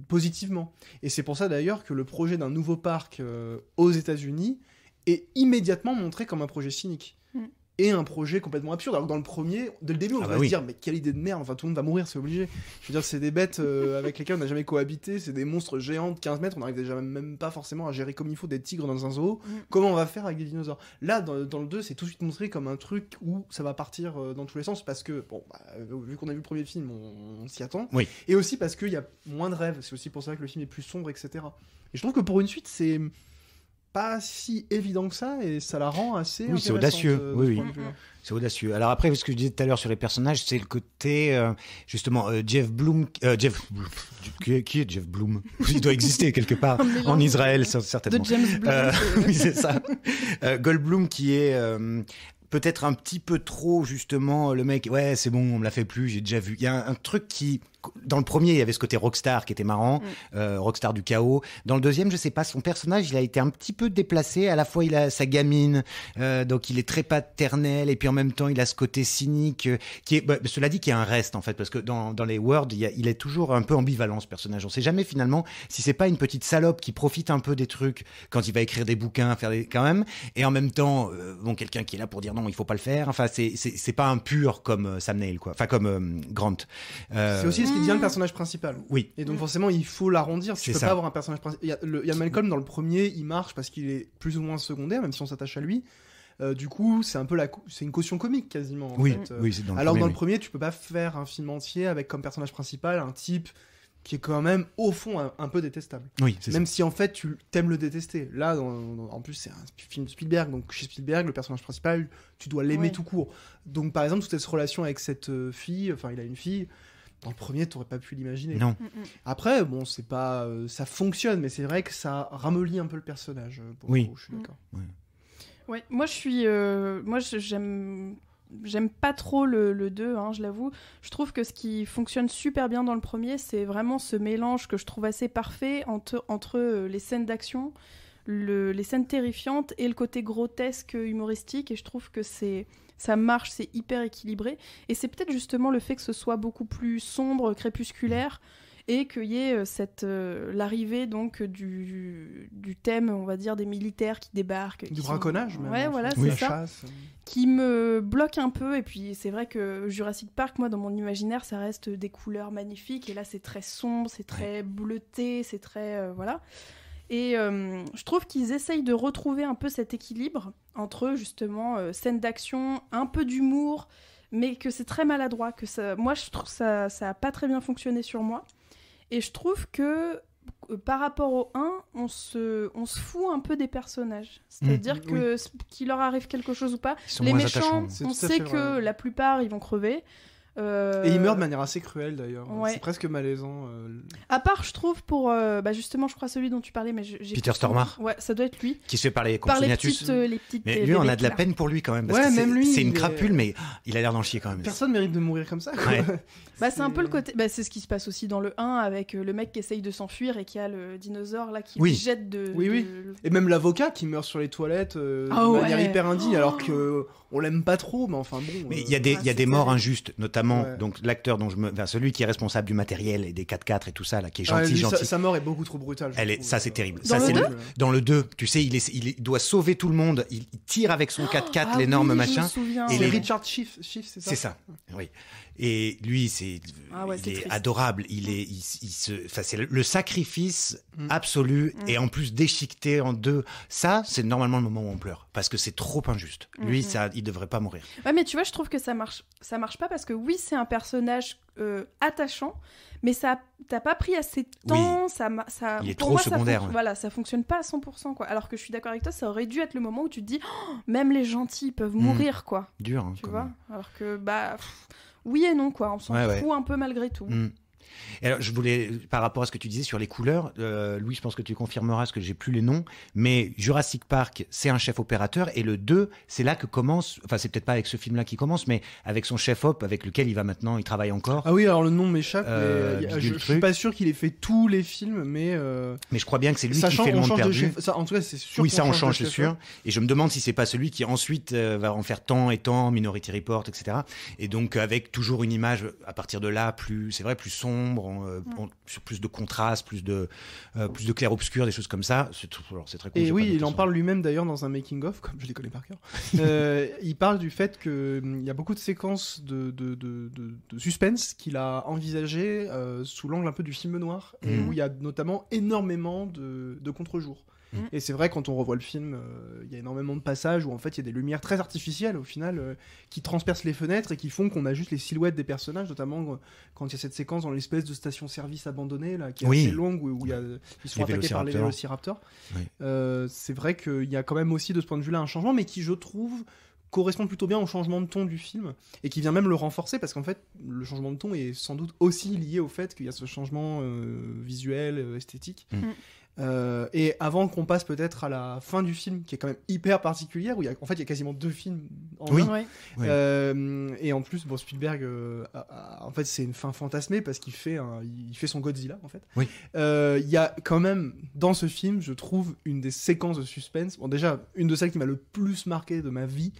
positivement. Et c'est pour ça d'ailleurs que le projet d'un nouveau parc aux États-Unis est immédiatement montré comme un projet cynique. Et un projet complètement absurde. Alors que dans le premier, dès le début, on va se dire, mais quelle idée de merde, enfin tout le monde va mourir, c'est obligé. Je veux dire, c'est des bêtes avec lesquelles on n'a jamais cohabité, c'est des monstres géants de 15 mètres, on n'arrive déjà même pas forcément à gérer comme il faut des tigres dans un zoo. Comment on va faire avec des dinosaures ? Là, dans le 2, c'est tout de suite montré comme un truc où ça va partir dans tous les sens, parce que, bon, vu qu'on a vu le premier film, on s'y attend. Oui. Et aussi parce qu'il y a moins de rêves, c'est aussi pour ça que le film est plus sombre, etc. Et je trouve que pour une suite, c'est pas si évident que ça, et ça la rend assez c'est intéressante, audacieux. de Oui, ce oui. point de vue-là. C'est audacieux. Alors après, ce que je disais tout à l'heure sur les personnages, c'est le côté, justement, Jeff Bloom... qui est Jeff Bloom ? Il doit exister quelque part, en Israël, certainement. De James Blunt. Oui, c'est ça. Goldblum qui est... peut-être un petit peu trop, justement, le mec, ouais, c'est bon, on me l'a fait plus, j'ai déjà vu. Il y a un truc qui... Dans le premier, il y avait ce côté rockstar qui était marrant, rockstar du chaos. Dans le deuxième, je sais pas, son personnage, il a été un petit peu déplacé. À la fois, il a sa gamine, donc il est très paternel, et puis en même temps, il a ce côté cynique, qui est, cela dit, qui est un reste, en fait, parce que dans les Words, il est toujours un peu ambivalent, ce personnage. On sait jamais, finalement, si c'est pas une petite salope qui profite un peu des trucs quand il va écrire des bouquins, quand même, et en même temps, quelqu'un qui est là pour dire non, il faut pas le faire. Enfin, c'est pas un pur comme Sam Neill, quoi. Enfin, comme Grant. C'est aussi ce qui devient le personnage principal. Oui. Et donc forcément, il faut l'arrondir. Tu peux pas avoir un personnage principal. Il y a Malcolm dans le premier, il marche parce qu'il est plus ou moins secondaire, même si on s'attache à lui. Du coup, c'est un peu c'est une caution comique quasiment. En fait. Oui, c'est dans le Alors premier, dans le premier, tu peux pas faire un film entier avec comme personnage principal un type qui est quand même au fond un peu détestable. Oui, c'est même ça. si en fait tu t'aimes le détester. Là, en plus c'est un film de Spielberg, donc chez Spielberg, le personnage principal, tu dois l'aimer tout court. Donc par exemple, toute cette relation avec cette fille, enfin il a une fille. Dans le premier, t'aurais pas pu l'imaginer. Non. Après, bon, c'est pas, ça fonctionne, mais c'est vrai que ça ramollit un peu le personnage. Oui. Je suis d'accord. Ouais, moi j'aime pas trop le 2, hein, je l'avoue. Je trouve que ce qui fonctionne super bien dans le premier, c'est vraiment ce mélange que je trouve assez parfait entre les scènes d'action, les scènes terrifiantes et le côté grotesque humoristique. Et je trouve que ça marche, c'est hyper équilibré. Et c'est peut-être justement le fait que ce soit beaucoup plus sombre, crépusculaire, et qu'il y ait l'arrivée donc du thème, on va dire, des militaires qui débarquent. Du braconnage, même. Ouais, voilà, la c'est ça. chasse. Qui me bloque un peu. Et puis c'est vrai que Jurassic Park, moi, dans mon imaginaire, ça reste des couleurs magnifiques. Et là, c'est très sombre, c'est très bleuté, c'est très... voilà. Et je trouve qu'ils essayent de retrouver un peu cet équilibre entre justement scènes d'action, un peu d'humour, mais que c'est très maladroit. Moi, je trouve que ça a pas très bien fonctionné sur moi. Et je trouve que par rapport au 1, on se fout un peu des personnages. C'est-à-dire qu'il leur arrive quelque chose ou pas. Les méchants, on sait que la plupart, ils vont crever. Et il meurt de manière assez cruelle d'ailleurs. Ouais. C'est presque malaisant. À part, je trouve, pour justement, je crois celui dont tu parlais, mais Peter Stormare. Ouais, ça doit être lui. Qui se fait parler par les Compsognathus. petites. Mais lui, on a de la peine pour lui quand même. Parce que même lui, c'est une crapule, mais il a l'air d'en chier quand même. Personne mérite de mourir comme ça. Quoi. Ouais. C'est un peu le côté. C'est ce qui se passe aussi dans le 1 avec le mec qui essaye de s'enfuir et qui a le dinosaure là qui lui jette de. Oui. Et même l'avocat qui meurt sur les toilettes de manière hyper indigne, alors que on l'aime pas trop, mais enfin bon. Mais il y a des morts injustes, notamment donc l'acteur celui qui est responsable du matériel et des 4x4 et tout ça là, qui est gentil. Sa mort est beaucoup trop brutale. Ça c'est terrible. Dans le 2, tu sais, il doit sauver tout le monde. Il tire avec son 4x4 l'énorme machin. Et c'est Richard Schiff, c'est ça. C'est ça. Oui. Et lui, il est adorable. C'est le sacrifice absolu et en plus déchiqueté en deux. Ça, c'est normalement le moment où on pleure parce que c'est trop injuste. Lui, il devrait pas mourir. Ouais, mais tu vois, je trouve que ça marche pas parce que oui, c'est un personnage attachant, mais t'as pas pris assez de temps. Oui. Ça, il est pour trop moi, secondaire. Voilà, ça fonctionne pas à 100%, quoi. Alors que je suis d'accord avec toi, ça aurait dû être le moment où tu te dis, même les gentils peuvent mourir, quoi. Dur, hein, tu vois. Alors que oui et non, quoi. On s'en fout un peu malgré tout. Et alors, je voulais, par rapport à ce que tu disais sur les couleurs, Louis, je pense que tu confirmeras parce que j'ai plus les noms, mais Jurassic Park, c'est un chef opérateur, et le 2, c'est là que commence, enfin, c'est peut-être pas avec ce film-là qui commence, mais avec son chef-op, avec lequel il travaille encore. Ah oui, alors le nom m'échappe, mais je suis pas sûr qu'il ait fait tous les films, mais je crois bien que c'est lui qui fait Le Monde Perdu. En tout cas, c'est sûr. Oui, ça on change, c'est sûr. Et je me demande si c'est pas celui qui ensuite va en faire tant et tant, Minority Report, etc. Et donc, avec toujours une image, à partir de là, plus sombre, sur plus de contraste, plus de clair-obscur, des choses comme ça. C'est très cool. Et oui, il en parle lui-même d'ailleurs dans un making-of, comme je les connais par cœur. Il parle du fait qu'il y a beaucoup de séquences de suspense qu'il a envisagées sous l'angle un peu du film noir, et où il y a notamment énormément de contre-jour. Et c'est vrai, quand on revoit le film, il y a énormément de passages où en fait il y a des lumières très artificielles au final qui transpercent les fenêtres et qui font qu'on a juste les silhouettes des personnages, notamment quand il y a cette séquence dans l'espèce de station-service abandonnée là, qui est assez longue où ils sont attaqués par les vélociraptors. C'est vrai qu'il y a quand même aussi de ce point de vue-là un changement, mais qui je trouve correspond plutôt bien au changement de ton du film et qui vient même le renforcer parce qu'en fait le changement de ton est sans doute aussi lié au fait qu'il y a ce changement visuel, esthétique. Et avant qu'on passe peut-être à la fin du film qui est quand même hyper particulière où il y a quasiment 2 films en un. Et en plus Spielberg en fait c'est une fin fantasmée parce qu'il fait son Godzilla en fait. Il y a quand même dans ce film, je trouve, une des séquences de suspense, déjà une de celles qui m'a le plus marqué de ma vie.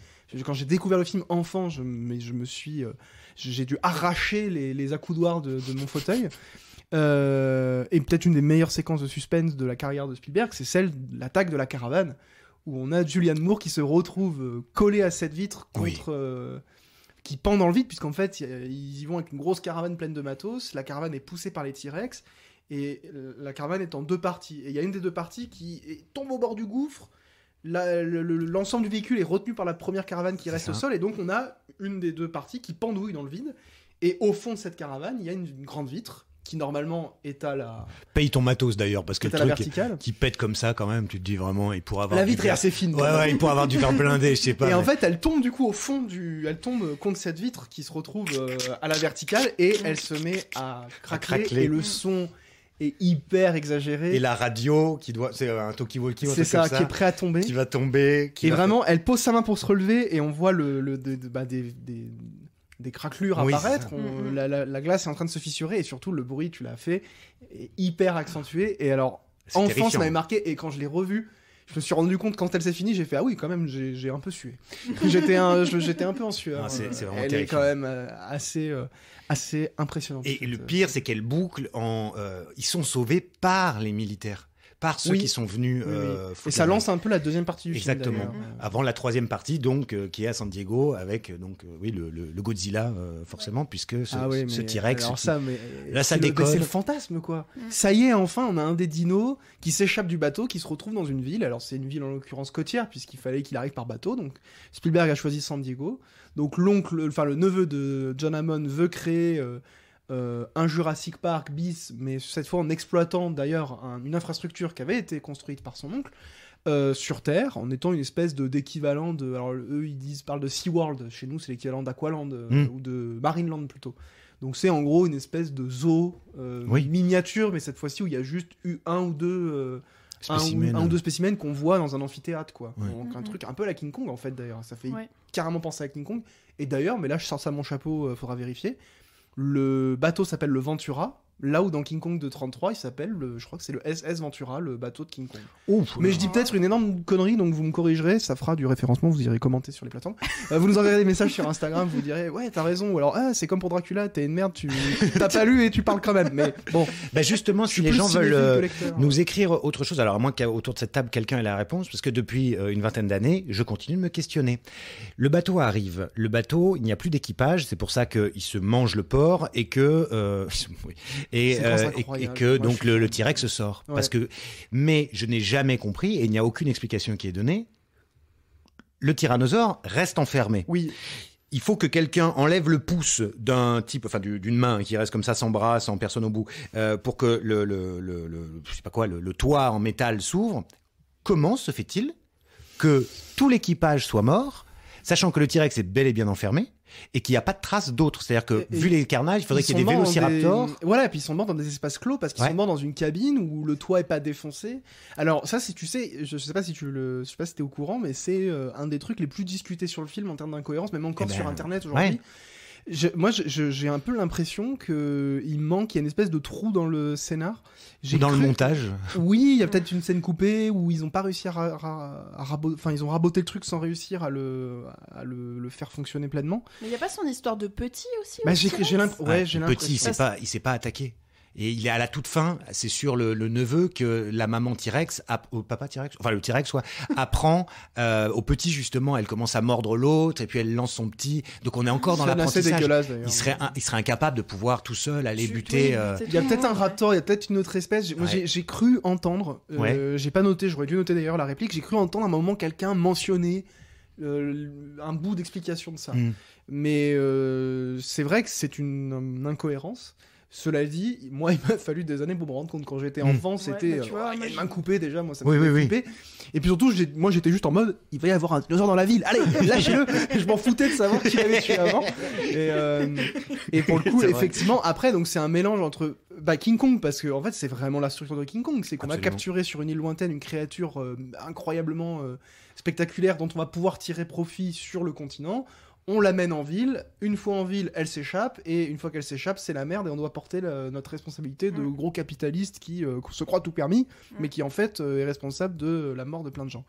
Quand j'ai découvert le film enfant, j'ai dû arracher les accoudoirs de mon fauteuil. Et peut-être une des meilleures séquences de suspense de la carrière de Spielberg, c'est celle de l'attaque de la caravane, où on a Julianne Moore qui se retrouve collée à cette vitre qui pend dans le vide, puisqu'en fait ils y vont avec une grosse caravane pleine de matos. La caravane est poussée par les T-Rex et la caravane est en 2 parties, et il y a une des 2 parties qui tombe au bord du gouffre. L'ensemble du véhicule est retenu par la première caravane qui reste au sol, et donc on a une des 2 parties qui pendouille dans le vide, et au fond de cette caravane il y a une grande vitre qui normalement est à la... Paye ton matos d'ailleurs, parce que le truc qui pète comme ça quand même, tu te dis vraiment, il pourrait avoir... La vitre est assez fine. Ouais, il pourrait avoir du verre blindé, je sais pas. Et en fait, elle tombe du coup au fond elle tombe contre cette vitre qui se retrouve à la verticale, et elle se met à craquer. Et le son est hyper exagéré. Et la radio c'est un talkie-walkie, c'est ça, qui est prêt à tomber. Qui va tomber. Vraiment, elle pose sa main pour se relever, et on voit des craquelures apparaître, la glace est en train de se fissurer, et surtout le bruit, tu l'as fait, est hyper accentué. Et alors, enfant, ça m'avait marqué, et quand je l'ai revu, je me suis rendu compte, quand elle s'est finie, j'ai fait ah oui, quand même, j'ai un peu sué. J'étais un peu en sueur. C'est vraiment elle terrifiant. est quand même assez impressionnante. Et le pire, c'est qu'elle boucle ils sont sauvés par les militaires. par ceux Oui. qui sont venus. Oui, oui. foutre Et ça la lance un peu la deuxième partie du Exactement. film. d'ailleurs. Avant la troisième partie, donc, qui est à San Diego, avec oui, le Godzilla, forcément, puisque ce T-Rex. Alors ça, mais Là, ça c'est décolle. c'est le fantasme, quoi. Ça y est, enfin, on a un des dinos qui s'échappe du bateau, qui se retrouve dans une ville. Alors, c'est une ville en l'occurrence côtière, puisqu'il fallait qu'il arrive par bateau. Donc, Spielberg a choisi San Diego. Donc, le neveu de John Hammond veut créer un Jurassic Park bis, mais cette fois en exploitant d'ailleurs une infrastructure qui avait été construite par son oncle. Sur Terre, en étant une espèce d'équivalent de... Alors, eux, parlent de SeaWorld. Chez nous, c'est l'équivalent d'Aqualand, ou de Marineland, plutôt. Donc, c'est en gros une espèce de zoo miniature, mais cette fois-ci où il y a juste eu un ou deux spécimens qu'on voit dans un amphithéâtre, quoi. Ouais. Donc, un truc un peu à la King Kong, en fait, d'ailleurs. Ça fait carrément penser à King Kong. Et d'ailleurs, mais là, je sors ça de mon chapeau, faudra vérifier. Le bateau s'appelle le Ventura. Là où dans King Kong de 33, il s'appelle, je crois que c'est le SS Ventura, le bateau de King Kong. Ouf, mais je dis peut-être une énorme connerie, donc vous me corrigerez, ça fera du référencement, vous irez commenter sur les plateformes. Vous nous enverrez des messages sur Instagram, vous direz ouais t'as raison, ou alors c'est comme pour Dracula, t'es une merde, tu t'as pas lu et tu parles quand même. Mais bon. Bah justement, si les gens veulent nous écrire autre chose, alors à moins qu'autour de cette table quelqu'un ait la réponse, parce que depuis une vingtaine d'années, je continue de me questionner. Le bateau arrive, il n'y a plus d'équipage, c'est pour ça qu'il se mange le porc et que et que donc le T-Rex sort. Ouais. Mais je n'ai jamais compris, et il n'y a aucune explication qui est donnée, le tyrannosaure reste enfermé. Oui. Il faut que quelqu'un enlève le pouce d'un type, enfin d'une main qui reste comme ça sans bras, sans personne au bout, pour que je sais pas quoi, le toit en métal s'ouvre. Comment se fait-il que tout l'équipage soit mort, sachant que le T-Rex est bel et bien enfermé et qu'il n'y a pas de traces d'autres? C'est-à-dire que, vu les carnages, il faudrait qu'il y ait des vélociraptors. Voilà, et puis ils sont morts dans des espaces clos parce qu'ils sont morts dans une cabine où le toit est pas défoncé. Alors ça, si tu sais, je sais pas si t'es au courant, mais c'est un des trucs les plus discutés sur le film en termes d'incohérence, même encore sur Internet aujourd'hui. Ouais. Moi, j'ai un peu l'impression qu'il manque, il y a une espèce de trou dans le scénar. Le montage. Oui, il y a peut-être une scène coupée où ils n'ont pas réussi ils ont raboté le truc sans réussir à le faire fonctionner pleinement. Mais il n'y a pas son histoire de petit aussi? J'ai l'impression. Petit, il s'est pas attaqué. Et il est à la toute fin, c'est sur le neveu que la maman T-Rex, le T-Rex apprend au petit justement, elle commence à mordre l'autre et puis elle lance son petit. Donc on est encore dans l'apprentissage. Il serait incapable de pouvoir tout seul aller buter. Il y a peut-être un raptor, il y a peut-être une autre espèce. Moi j'ai cru entendre, j'ai pas noté, j'aurais dû noter d'ailleurs la réplique, j'ai cru entendre à un moment quelqu'un mentionner un bout d'explication de ça. Mais c'est vrai que c'est une incohérence. Cela dit, moi, il m'a fallu des années pour me rendre compte. Quand j'étais enfant, c'était... il y a une main coupée déjà, moi, ça me fait flipper. Et puis surtout, moi, j'étais juste en mode, il va y avoir un dinosaure dans la ville. Allez, lâchez-le. Je m'en foutais de savoir qui avait tué avant. Et pour le coup, effectivement, après, donc c'est un mélange entre King Kong, parce que en fait, c'est vraiment la structure de King Kong. C'est qu'on a capturé sur une île lointaine une créature incroyablement spectaculaire dont on va pouvoir tirer profit sur le continent. On l'amène en ville, une fois en ville, elle s'échappe, et une fois qu'elle s'échappe, c'est la merde, et on doit porter notre responsabilité de gros capitalistes qui se croient tout permis, mais qui en fait est responsable de la mort de plein de gens.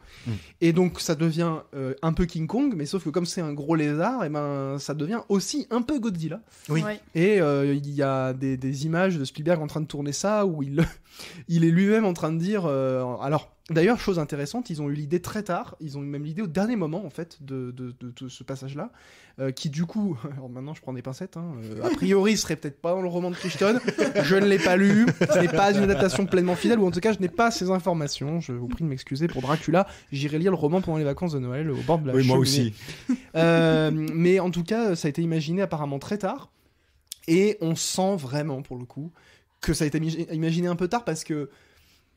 Et donc ça devient un peu King Kong, mais sauf que comme c'est un gros lézard, et ça devient aussi un peu Godzilla. Oui. Et il y a des images de Spielberg en train de tourner ça, où il est lui-même en train de dire... alors, d'ailleurs, chose intéressante, ils ont eu l'idée très tard, ils ont eu même l'idée au dernier moment, en fait, de ce passage-là, qui du coup, alors maintenant je prends des pincettes, a priori serait peut-être pas dans le roman de Crichton, je ne l'ai pas lu, ce n'est pas une adaptation pleinement fidèle, ou en tout cas je n'ai pas ces informations, je vous prie de m'excuser pour Dracula, j'irai lire le roman pendant les vacances de Noël, au bord de la cheminée. Moi aussi. Mais en tout cas, ça a été imaginé apparemment très tard, et on sent vraiment, pour le coup, que ça a été imaginé un peu tard, parce que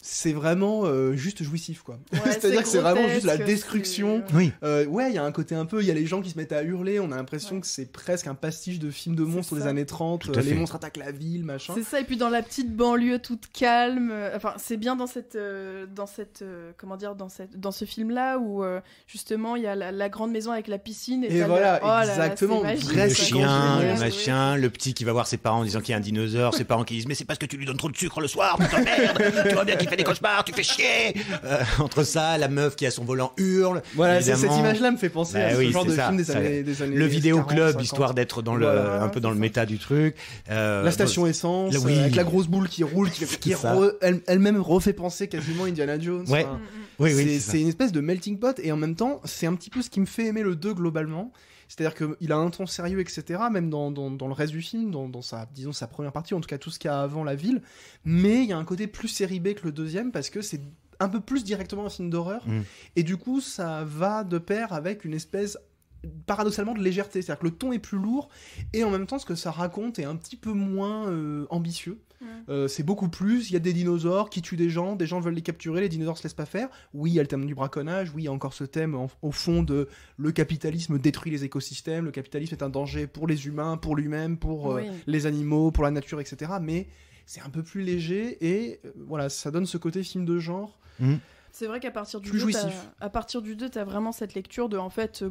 c'est vraiment juste jouissif, quoi. C'est-à-dire que c'est vraiment juste la destruction. Oui. Il y a un côté un peu, il y a les gens qui se mettent à hurler, on a l'impression que c'est presque un pastiche de film de monstres des années 30, les monstres attaquent la ville, machin. C'est ça, et puis dans la petite banlieue toute calme, c'est bien dans ce film-là où justement il y a la grande maison avec la piscine et voilà, exactement. Le chien, le machin, le petit qui va voir ses parents en disant qu'il y a un dinosaure, ses parents qui disent mais c'est parce que tu lui donnes trop de sucre le soir, putain merde, tu vois bien qu'il fais des cauchemars, tu fais chier. Entre ça, la meuf qui a son volant hurle. Voilà, cette évidemment. image-là me fait penser à ce genre de film des années Le vidéoclub, 40, histoire d'être dans Voilà, un peu dans le méta du truc. La station essence, oui. avec la grosse boule qui roule, elle-même refait penser quasiment Indiana Jones. Ouais. Enfin, Oui, c'est une espèce de melting pot, et en même temps, c'est un petit peu ce qui me fait aimer le 2 globalement. C'est-à-dire qu'il a un ton sérieux, etc., même dans le reste du film, dans sa première partie, en tout cas tout ce qu'il y a avant la ville. Mais il y a un côté plus série B que le deuxième, parce que c'est un peu plus directement un film d'horreur. Et du coup, ça va de pair avec une espèce, paradoxalement, de légèreté. C'est-à-dire que le ton est plus lourd, et en même temps, ce que ça raconte est un petit peu moins ambitieux. C'est beaucoup plus, il y a des dinosaures qui tuent des gens veulent les capturer, les dinosaures se laissent pas faire. Oui, il y a le thème du braconnage, oui, il y a encore ce thème au fond de le capitalisme détruit les écosystèmes, le capitalisme est un danger pour les humains, pour lui-même, pour les animaux, pour la nature, etc. Mais c'est un peu plus léger, et voilà, ça donne ce côté film de genre. C'est vrai qu'à partir du Plus 2, jouissif. t'as vraiment cette lecture de, en fait,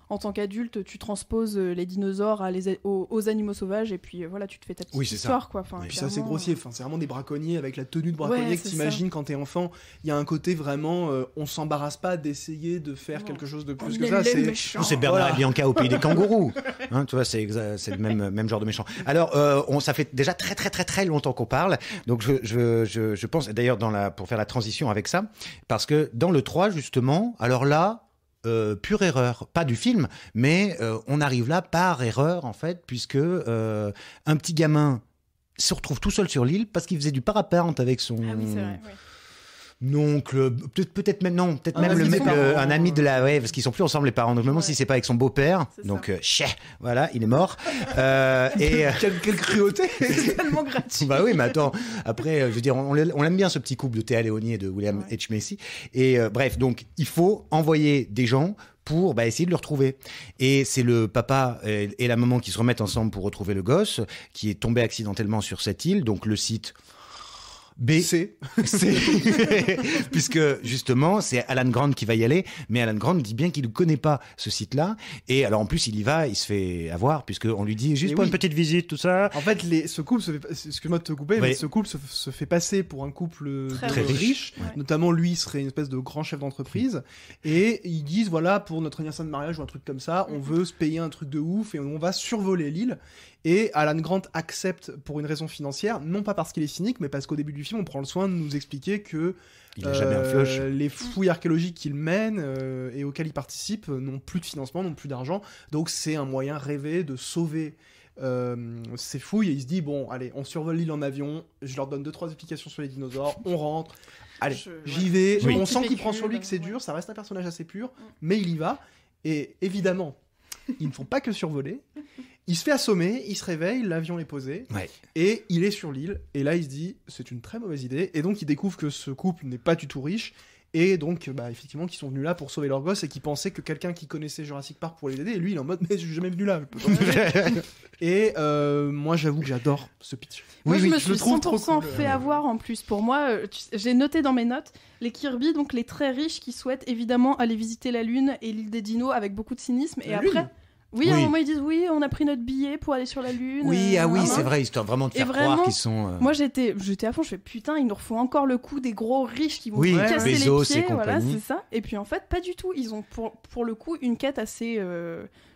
en tant qu'adulte, tu transposes les dinosaures aux animaux sauvages, et puis voilà, tu te fais ta petite histoire, quoi. Enfin, puis ça, c'est grossier. Enfin, c'est vraiment des braconniers avec la tenue de braconnier que t'imagines quand t'es enfant. Il y a un côté vraiment, on s'embarrasse pas d'essayer de faire quelque chose de plus que ça. C'est Bernard et Bianca au pays des kangourous. Hein, tu vois, c'est le même genre de méchant. Alors, ça fait déjà très très très très longtemps qu'on parle. Donc, je pense, d'ailleurs, pour faire la transition avec ça, parce que dans le 3, justement, alors là, pure erreur, pas du film, mais on arrive là par erreur en fait, puisque un petit gamin se retrouve tout seul sur l'île parce qu'il faisait du parapente avec son oncle, peut-être même un ami de la, parce qu'ils sont plus ensemble les parents, donc même si c'est pas avec son beau-père, donc voilà, il est mort. Quelle cruauté. C'est tellement gratuit. Bah oui, mais attends, après, je veux dire, on l'aime bien ce petit couple de Théa Léonie et de William H. Macy. Et bref, donc il faut envoyer des gens pour essayer de le retrouver. Et c'est le papa et la maman qui se remettent ensemble pour retrouver le gosse qui est tombé accidentellement sur cette île, donc le site C. Puisque justement c'est Alan Grant qui va y aller, mais Alan Grant dit bien qu'il ne connaît pas ce site-là, et alors en plus il y va, il se fait avoir puisqu'on lui dit juste pour une petite visite, tout ça. En fait, ce couple excuse-moi de te couper, mais ce couple se fait passer pour un couple très riche. Notamment lui serait une espèce de grand chef d'entreprise, et ils disent voilà, pour notre anniversaire de mariage ou un truc comme ça, on veut se payer un truc de ouf et on va survoler l'île. Et Alan Grant accepte pour une raison financière, non pas parce qu'il est cynique, mais parce qu'au début du film, on prend le soin de nous expliquer que les fouilles archéologiques qu'il mène et auxquelles il participe n'ont plus de financement, n'ont plus d'argent. Donc c'est un moyen rêvé de sauver ces fouilles. Et il se dit, bon, allez, on survole l'île en avion, je leur donne 2-3 explications sur les dinosaures, on rentre, allez, j'y vais. On sent qu'il prend sur lui que c'est dur, ça reste un personnage assez pur, mais il y va. Et évidemment, ils ne font pas que survoler. Il se fait assommer, il se réveille, l'avion est posé, et il est sur l'île, et là il se dit, c'est une très mauvaise idée, et donc il découvre que ce couple n'est pas du tout riche, et donc effectivement qu'ils sont venus là pour sauver leur gosse, et qu'ils pensaient que quelqu'un qui connaissait Jurassic Park pourrait les aider, et lui il est en mode, mais je suis jamais venu là, je peux pas Et moi j'avoue que j'adore ce pitch. Moi je me suis 100% fait avoir en plus. Pour moi, j'ai noté dans mes notes les Kirby, donc les très riches qui souhaitent évidemment aller visiter la Lune et l'île des dinos avec beaucoup de cynisme, et après... Oui, à un moment ils disent on a pris notre billet pour aller sur la Lune. C'est vrai, histoire vraiment de faire croire qu'ils sont. Moi j'étais à fond, je fais putain, ils nous refont encore le coup des gros riches qui vont casser Bezos les pieds, et voilà, compagnie. c'est ça. Et puis en fait, pas du tout. Ils ont pour le coup une quête assez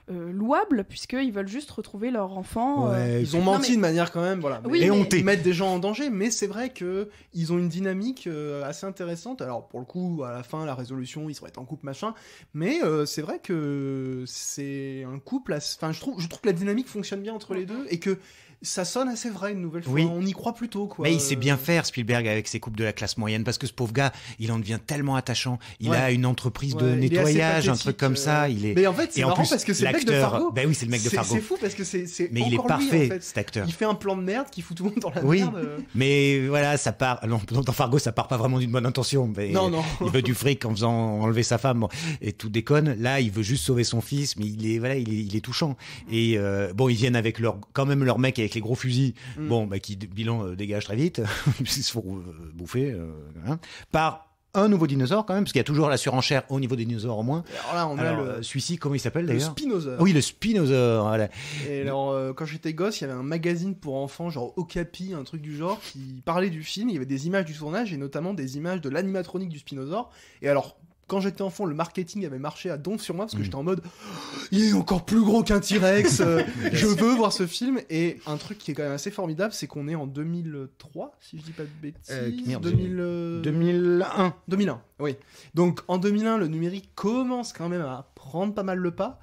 louable, puisqu'ils veulent juste retrouver leur enfant. Ils ont menti de manière quand même, voilà. Oui, ils mettent des gens en danger, mais c'est vrai qu'ils ont une dynamique assez intéressante. Alors pour le coup, à la fin, la résolution, ils seraient en couple, machin, mais c'est vrai que c'est un couple. Enfin, je trouve que la dynamique fonctionne bien entre les deux, et que ça sonne assez vrai une nouvelle fois. On y croit plutôt, quoi. Mais il sait bien faire, Spielberg, avec ses couples de la classe moyenne, parce que ce pauvre gars, il en devient tellement attachant. Il a une entreprise de nettoyage, un truc comme ça. Mais en fait, c'est marrant parce que c'est le mec de Fargo. Ben oui, c'est le mec de Fargo. C'est fou parce que c'est mais encore il est parfait, lui, en fait. cet acteur. Il fait un plan de merde qui fout tout le monde dans la merde. Mais voilà, ça part. Non, dans Fargo, ça part pas vraiment d'une bonne intention. Mais non. Il veut du fric en faisant enlever sa femme et tout déconne. Là, il veut juste sauver son fils, mais il est touchant. Et ils viennent avec quand même leur mec avec les gros fusils. Qui bilan dégage très vite, ils se font bouffer par un nouveau dinosaure quand même, parce qu'il y a toujours la surenchère au niveau des dinosaures au moins. Alors là, on a celui-ci, comment il s'appelle le d'ailleurs? Spinosaure. Oui, le Spinosaure. Voilà. Et alors, quand j'étais gosse, il y avait un magazine pour enfants, genre Okapi, un truc du genre, qui parlait du film. Il y avait des images du tournage et notamment des images de l'animatronique du Spinosaure. Et alors, quand j'étais enfant, le marketing avait marché à donf sur moi parce que j'étais en mode il est encore plus gros qu'un T-Rex, je veux voir ce film. Et un truc qui est quand même assez formidable, c'est qu'on est en 2003, si je dis pas de bêtises. 2001. 2001, oui. Donc en 2001, le numérique commence quand même à prendre pas mal le pas.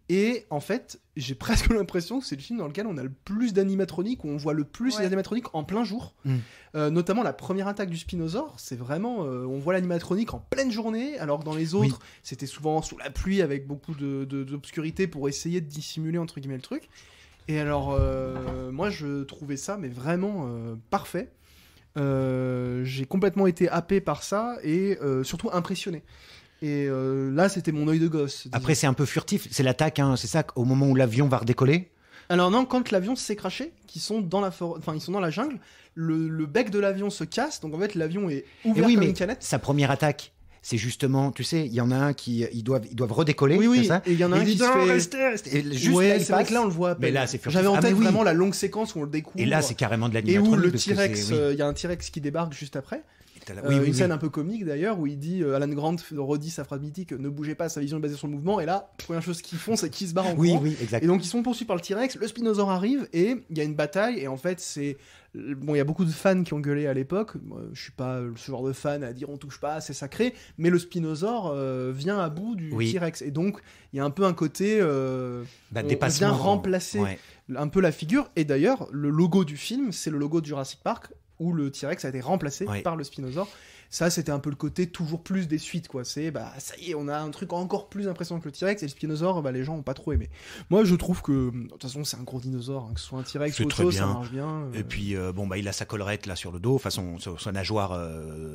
Et en fait, j'ai presque l'impression que c'est le film dans lequel on a le plus d'animatroniques, où on voit le plus les animatroniques en plein jour. Notamment la première attaque du Spinosaure, c'est vraiment... on voit l'animatronique en pleine journée, alors que dans les autres, c'était souvent sous la pluie avec beaucoup d'obscurité pour essayer de dissimuler entre guillemets le truc. Et alors, moi je trouvais ça mais vraiment parfait. J'ai complètement été happé par ça et surtout impressionné. Et là, c'était mon œil de gosse. Après, c'est un peu furtif. C'est l'attaque, hein, c'est ça, au moment où l'avion va redécoller. Alors non, quand l'avion s'est crashé, qu'ils sont dans la ils sont dans la jungle, le bec de l'avion se casse, donc en fait l'avion est ouvert comme une canette. Sa première attaque, c'est justement, tu sais, il y en a un qui ils doivent redécoller. Oui, c'est ça. Et il y en a un qui se fait rester. Et juste là, c'est vrai que là on le voit à peine. Mais là, c'est furtif. J'avais en tête vraiment la longue séquence où on le découvre. Et là, c'est carrément de et l'animatronique. où le T-Rex, il y a un T-Rex qui débarque juste après. Une scène un peu comique d'ailleurs où il dit Alan Grant redit sa phrase mythique, ne bougez pas, sa vision est basée sur le mouvement, et là première chose qu'ils font c'est qu'ils se barrent en courant. Exact. Et donc ils sont poursuivis par le T-Rex, le Spinosaure arrive et il y a une bataille, et en fait c'est bon, il y a beaucoup de fans qui ont gueulé à l'époque. Moi, je suis pas ce genre de fan à dire on touche pas, c'est sacré, mais le Spinosaure vient à bout du T-Rex, et donc il y a un peu un côté on vient remplacer un peu la figure. Et d'ailleurs le logo du film c'est le logo de Jurassic Park où le T-Rex a été remplacé par le Spinosaure. Ça, c'était un peu le côté toujours plus des suites, quoi. C'est, ça y est, on a un truc encore plus impressionnant que le T-Rex, et le Spinosaure, les gens ont pas trop aimé. Moi, je trouve que, de toute façon, c'est un gros dinosaure, hein, que ce soit un T-Rex ou autre chose, ça marche bien. Et puis, il a sa collerette, là, sur le dos, sa nageoire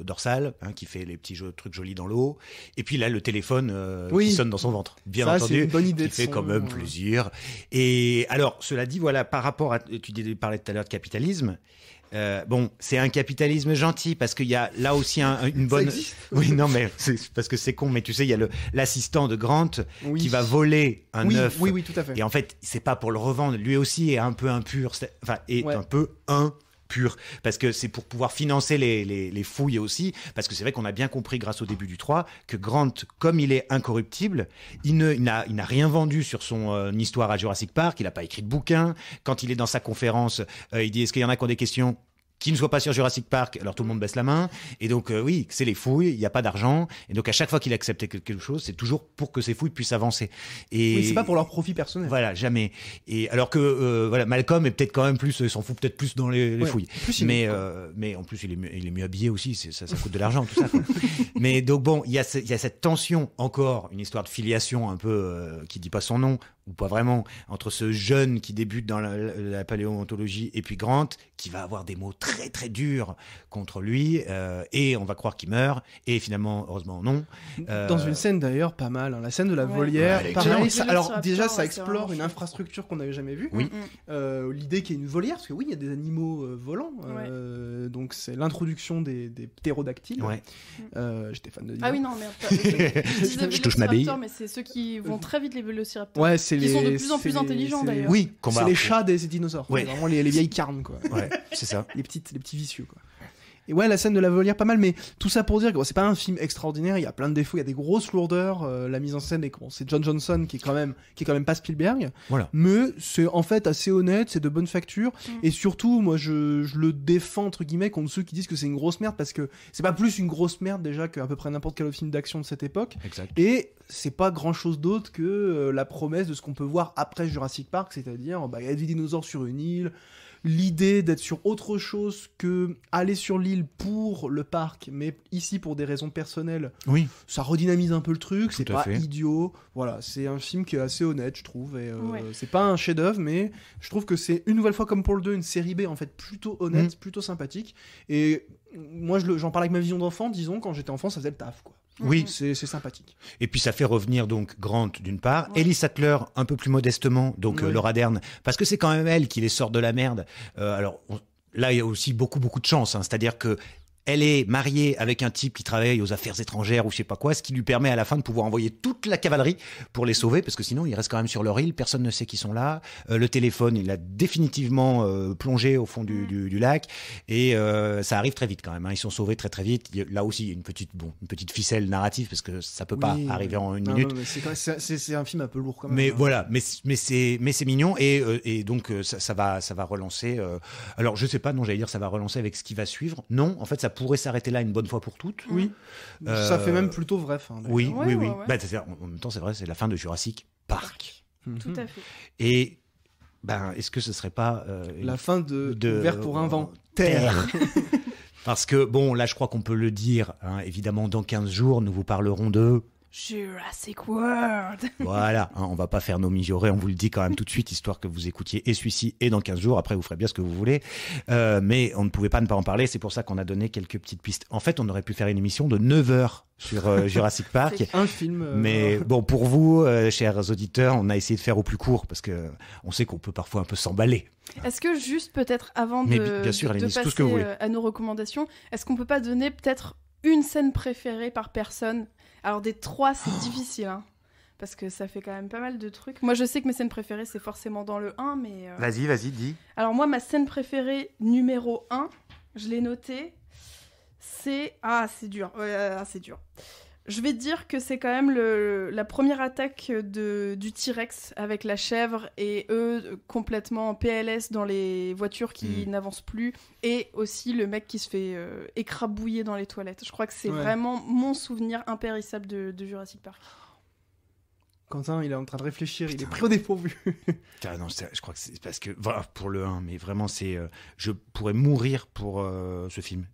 dorsale, hein, qui fait les petits trucs jolis dans l'eau. Et puis là, le téléphone qui sonne dans son ventre. Bien ça, entendu. C'est une bonne idée qui fait quand même plaisir. Et alors, cela dit, voilà, par rapport à, tu parlais tout à l'heure de capitalisme, c'est un capitalisme gentil parce qu'il y a là aussi une bonne. Ça existe. Oui, non, mais c'est parce que c'est con, mais tu sais, il y a l'assistant de Grant qui va voler un œuf. Oui, tout à fait. Et en fait, c'est pas pour le revendre. Lui aussi est un peu impur, un peu pur, parce que c'est pour pouvoir financer les fouilles aussi, parce que c'est vrai qu'on a bien compris grâce au début du 3 que Grant, comme il est incorruptible, il n'a rien vendu sur son histoire à Jurassic Park, il n'a pas écrit de bouquin. Quand il est dans sa conférence, il dit est-ce qu'il y en a qui ont des questions qui ne soit pas sur Jurassic Park, alors tout le monde baisse la main. Et donc, c'est les fouilles, il n'y a pas d'argent. Et donc, à chaque fois qu'il accepte quelque chose, c'est toujours pour que ces fouilles puissent avancer. Et c'est pas pour leur profit personnel. Voilà, jamais. Et alors que, Malcolm est peut-être quand même plus, s'en fout peut-être plus dans les fouilles. Mais en plus, il est mieux habillé aussi, ça coûte de l'argent, tout ça. Mais donc, bon, il y a cette tension, encore, une histoire de filiation un peu, qui dit pas son nom, ou pas vraiment, entre ce jeune qui débute dans la paléontologie et puis Grant, qui va avoir des mots très très durs contre lui, et on va croire qu'il meurt, et finalement, heureusement, non. Dans une scène d'ailleurs pas mal, hein, la scène de la volière, pareil, alors déjà ça explore une infrastructure qu'on n'avait jamais vue. L'idée qu'il y ait une volière, parce que oui, il y a des animaux volants, donc c'est l'introduction des ptérodactyles. J'étais fan de dire. Ah oui, non, merde. Je touche ma bille. Mais c'est ceux qui vont très vite, les vélociraptors. Ouais, c'est qui sont de plus en plus intelligents d'ailleurs. Oui, c'est les chats des dinosaures. Ouais. Vraiment les vieilles carnes, quoi. Ouais, c'est ça. les petits vicieux, quoi. Et ouais, la scène de la volière, pas mal, mais tout ça pour dire que c'est pas un film extraordinaire, il y a plein de défauts, il y a des grosses lourdeurs, la mise en scène c'est John Johnson qui est quand même pas Spielberg, mais c'est en fait assez honnête, c'est de bonne facture, et surtout, moi je le défends entre guillemets contre ceux qui disent que c'est une grosse merde, parce que c'est pas plus une grosse merde déjà qu'à peu près n'importe quel film d'action de cette époque, exact. Et c'est pas grand chose d'autre que la promesse de ce qu'on peut voir après Jurassic Park, c'est-à-dire, il y a des dinosaures sur une île, l'idée d'être sur autre chose que aller sur l'île pour le parc, mais ici pour des raisons personnelles, ça redynamise un peu le truc, c'est pas idiot. Voilà, c'est un film qui est assez honnête, je trouve, et c'est pas un chef-d'œuvre, mais je trouve que c'est une nouvelle fois comme pour le 2, une série B en fait plutôt honnête, plutôt sympathique. Et moi, j'en parle avec ma vision d'enfant, disons, quand j'étais enfant, ça faisait le taf, quoi. Oui, c'est sympathique. Et puis ça fait revenir donc Grant d'une part, Ellie Sattler un peu plus modestement, donc Laura Dern, parce que c'est quand même elle qui les sort de la merde. Alors là, il y a aussi beaucoup de chance, hein, c'est-à-dire que elle est mariée avec un type qui travaille aux affaires étrangères ou je sais pas quoi, ce qui lui permet à la fin de pouvoir envoyer toute la cavalerie pour les sauver, parce que sinon ils restent quand même sur leur île, personne ne sait qu'ils sont là. Le téléphone, il a définitivement plongé au fond du lac, et ça arrive très vite quand même. Ils sont sauvés très très vite. Là aussi, il y a une petite ficelle narrative, parce que ça peut pas arriver en une minute. Non, mais c'est un film un peu lourd quand même. Mais voilà, mais c'est mignon, et donc ça va relancer. Alors je sais pas, non, j'allais dire ça va relancer avec ce qui va suivre. Non, en fait ça pourrait s'arrêter là une bonne fois pour toutes. Oui. Ça fait même plutôt vrai fin. Oui. Ouais. Bah, en même temps, c'est vrai, c'est la fin de Jurassic Park. Tout à fait. Et est-ce que ce serait pas la fin de Vert pour un vent terre. Parce que bon, là, je crois qu'on peut le dire. Évidemment, dans 15 jours, nous vous parlerons de Jurassic World. Voilà, on va pas faire nos mijaurés, on vous le dit quand même tout de suite, histoire que vous écoutiez et celui-ci et dans 15 jours. Après, vous ferez bien ce que vous voulez. Mais on ne pouvait pas ne pas en parler, c'est pour ça qu'on a donné quelques petites pistes. En fait, on aurait pu faire une émission de 9 heures sur Jurassic Park. Un film. Mais bon, pour vous, chers auditeurs, on a essayé de faire au plus court, parce que on sait qu'on peut parfois un peu s'emballer. Est-ce que juste peut-être avant Mais de bien sûr, Alénis, passer tout ce que vous voulez. à nos recommandations, est-ce qu'on peut pas donner peut-être une scène préférée par personne? Alors des 3, c'est difficile, hein, parce que ça fait quand même pas mal de trucs. Moi, je sais que mes scènes préférées, c'est forcément dans le 1, mais... Vas-y, dis. Alors moi, ma scène préférée numéro 1, je l'ai notée, c'est... Ah, c'est dur. C'est dur. Je vais te dire que c'est quand même la première attaque du T-Rex avec la chèvre et eux complètement en PLS dans les voitures qui n'avancent plus, et aussi le mec qui se fait écrabouiller dans les toilettes. Je crois que c'est vraiment mon souvenir impérissable de Jurassic Park. Quentin, il est en train de réfléchir, il est pris au dépourvu. Non, je crois que c'est parce que voilà, pour le 1, mais vraiment je pourrais mourir pour ce film.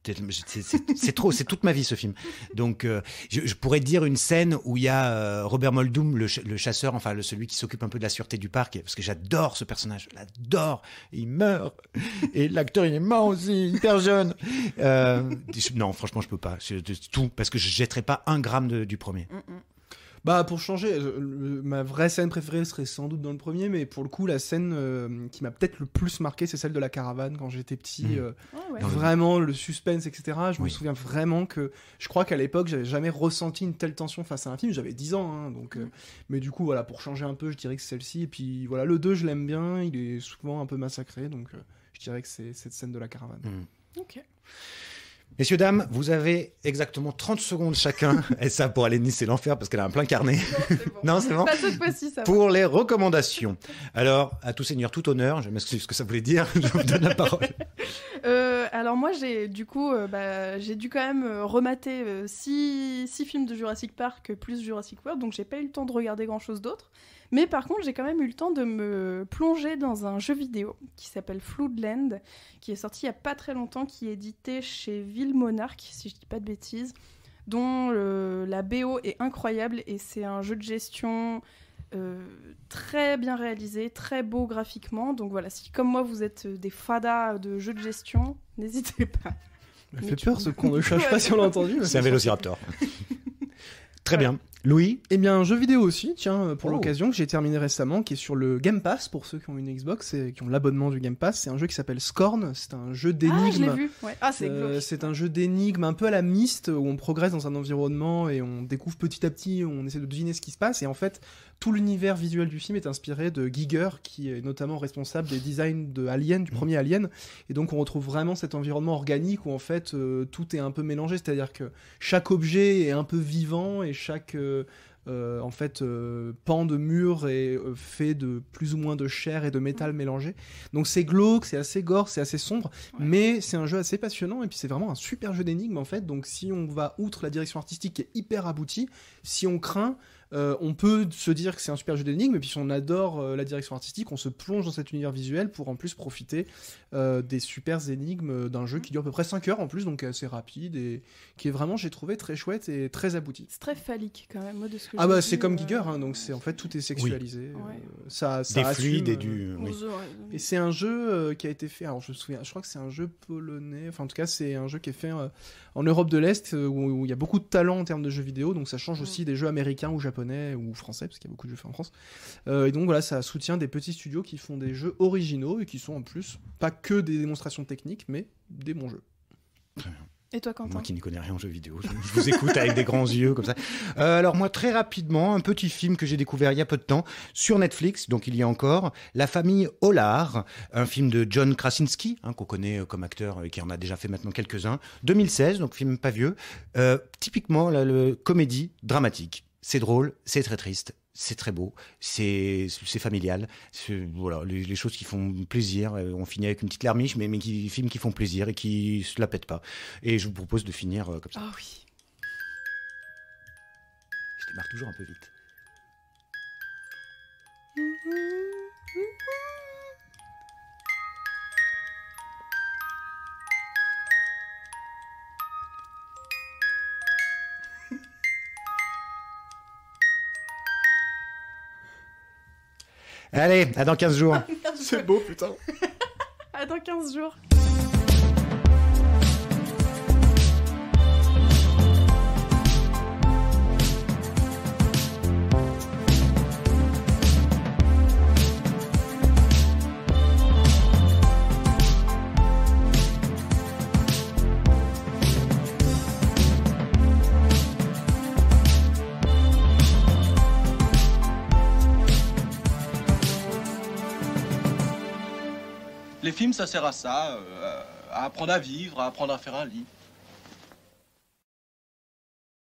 C'est trop, c'est toute ma vie ce film. Donc je pourrais dire une scène où il y a Robert Muldoon, le chasseur, enfin celui qui s'occupe un peu de la sûreté du parc, parce que j'adore ce personnage, je l'adore. Il meurt et l'acteur il est mort aussi, hyper jeune. Non, franchement je peux pas. Tout parce que je jetterai pas un gramme du premier. Bah pour changer, ma vraie scène préférée serait sans doute dans le premier, mais pour le coup la scène qui m'a peut-être le plus marqué, c'est celle de la caravane quand j'étais petit. Vraiment le suspense, etc. Je me souviens vraiment que je crois qu'à l'époque j'avais jamais ressenti une telle tension face à un film. J'avais 10 ans, hein, donc. Mais du coup voilà, pour changer un peu, je dirais que c'est celle-ci. Et puis voilà, le 2 je l'aime bien, il est souvent un peu massacré, donc je dirais que c'est cette scène de la caravane. Ok. Messieurs, dames, vous avez exactement 30 secondes chacun. Et ça, pour Alénis, c'est l'enfer parce qu'elle a un plein carnet. Non, c'est bon. Pas cette fois-ci, ça va. Pour les recommandations. Alors, à tout seigneur, tout honneur, je m'excuse ce que ça voulait dire, je vous donne la parole. Alors moi, j'ai dû quand même remater 6 films de Jurassic Park plus Jurassic World, donc j'ai pas eu le temps de regarder grand-chose d'autre. Mais par contre, j'ai quand même eu le temps de me plonger dans un jeu vidéo qui s'appelle Floodland, qui est sorti il y a pas très longtemps, qui est édité chez Ville Monarch, si je dis pas de bêtises, dont la BO est incroyable, et c'est un jeu de gestion très bien réalisé, très beau graphiquement. Donc voilà, si comme moi vous êtes des fadas de jeux de gestion, n'hésitez pas. Ça fait peur ce qu'on ne cherche pas si on l'a entendu. C'est un vélociraptor. Très bien. Louis? Eh bien, un jeu vidéo aussi, tiens, pour l'occasion, que j'ai terminé récemment, qui est sur le Game Pass, pour ceux qui ont une Xbox et qui ont l'abonnement du Game Pass. C'est un jeu qui s'appelle Scorn, c'est un jeu d'énigmes. Ah, je l'ai vu, ouais. Ah, c'est glauque. C'est un jeu d'énigmes un peu à la Myst, où on progresse dans un environnement et on découvre petit à petit, on essaie de deviner ce qui se passe, et en fait, tout l'univers visuel du film est inspiré de Giger, qui est notamment responsable des designs de Alien, du premier Alien, et donc on retrouve vraiment cet environnement organique où en fait, tout est un peu mélangé, c'est-à-dire que chaque objet est un peu vivant, et chaque... pan de mur est fait de plus ou moins de chair et de métal mélangé. Donc c'est glauque, c'est assez gore, c'est assez sombre, mais c'est un jeu assez passionnant, et puis c'est vraiment un super jeu d'énigmes en fait. Donc si on va outre la direction artistique qui est hyper aboutie, si on craint, on peut se dire que c'est un super jeu d'énigmes, et puis si on adore la direction artistique, on se plonge dans cet univers visuel pour en plus profiter des super énigmes d'un jeu qui dure à peu près 5 heures en plus, donc assez rapide, et qui est vraiment, j'ai trouvé, très chouette et très abouti. C'est très phallique quand même, moi, de ce que j'ai c'est comme Giger, hein, donc c'est en fait tout est sexualisé. Ça des assume, fluides et du... Et c'est un jeu qui a été fait, alors je me souviens, je crois que c'est un jeu polonais, enfin en tout cas c'est un jeu qui est fait en Europe de l'Est, où il y a beaucoup de talent en termes de jeux vidéo, donc ça change aussi des jeux américains ou japonais ou français, parce qu'il y a beaucoup de jeux faits en France. Et donc voilà, ça soutient des petits studios qui font des jeux originaux et qui sont en plus pas que des démonstrations techniques, mais des bons jeux. Très bien. Et toi, Quentin? Moi qui n'y connais rien en jeux vidéo, je vous écoute avec des grands yeux comme ça. Alors moi, très rapidement, un petit film que j'ai découvert il y a peu de temps sur Netflix, donc il y a encore, La famille Hollard, un film de John Krasinski, qu'on connaît comme acteur et qui en a déjà fait maintenant quelques-uns, 2016, donc film pas vieux. Typiquement, le comédie dramatique. C'est drôle, c'est très triste. C'est très beau, c'est familial, voilà, les choses qui font plaisir. On finit avec une petite larmiche, mais films qui font plaisir et qui se la pètent pas. Et je vous propose de finir comme ça. Ah oui. Je démarre toujours un peu vite. Allez, à dans 15 jours. C'est beau, putain. À dans 15 jours. Les films, ça sert à ça, à apprendre à vivre, à apprendre à faire un lit.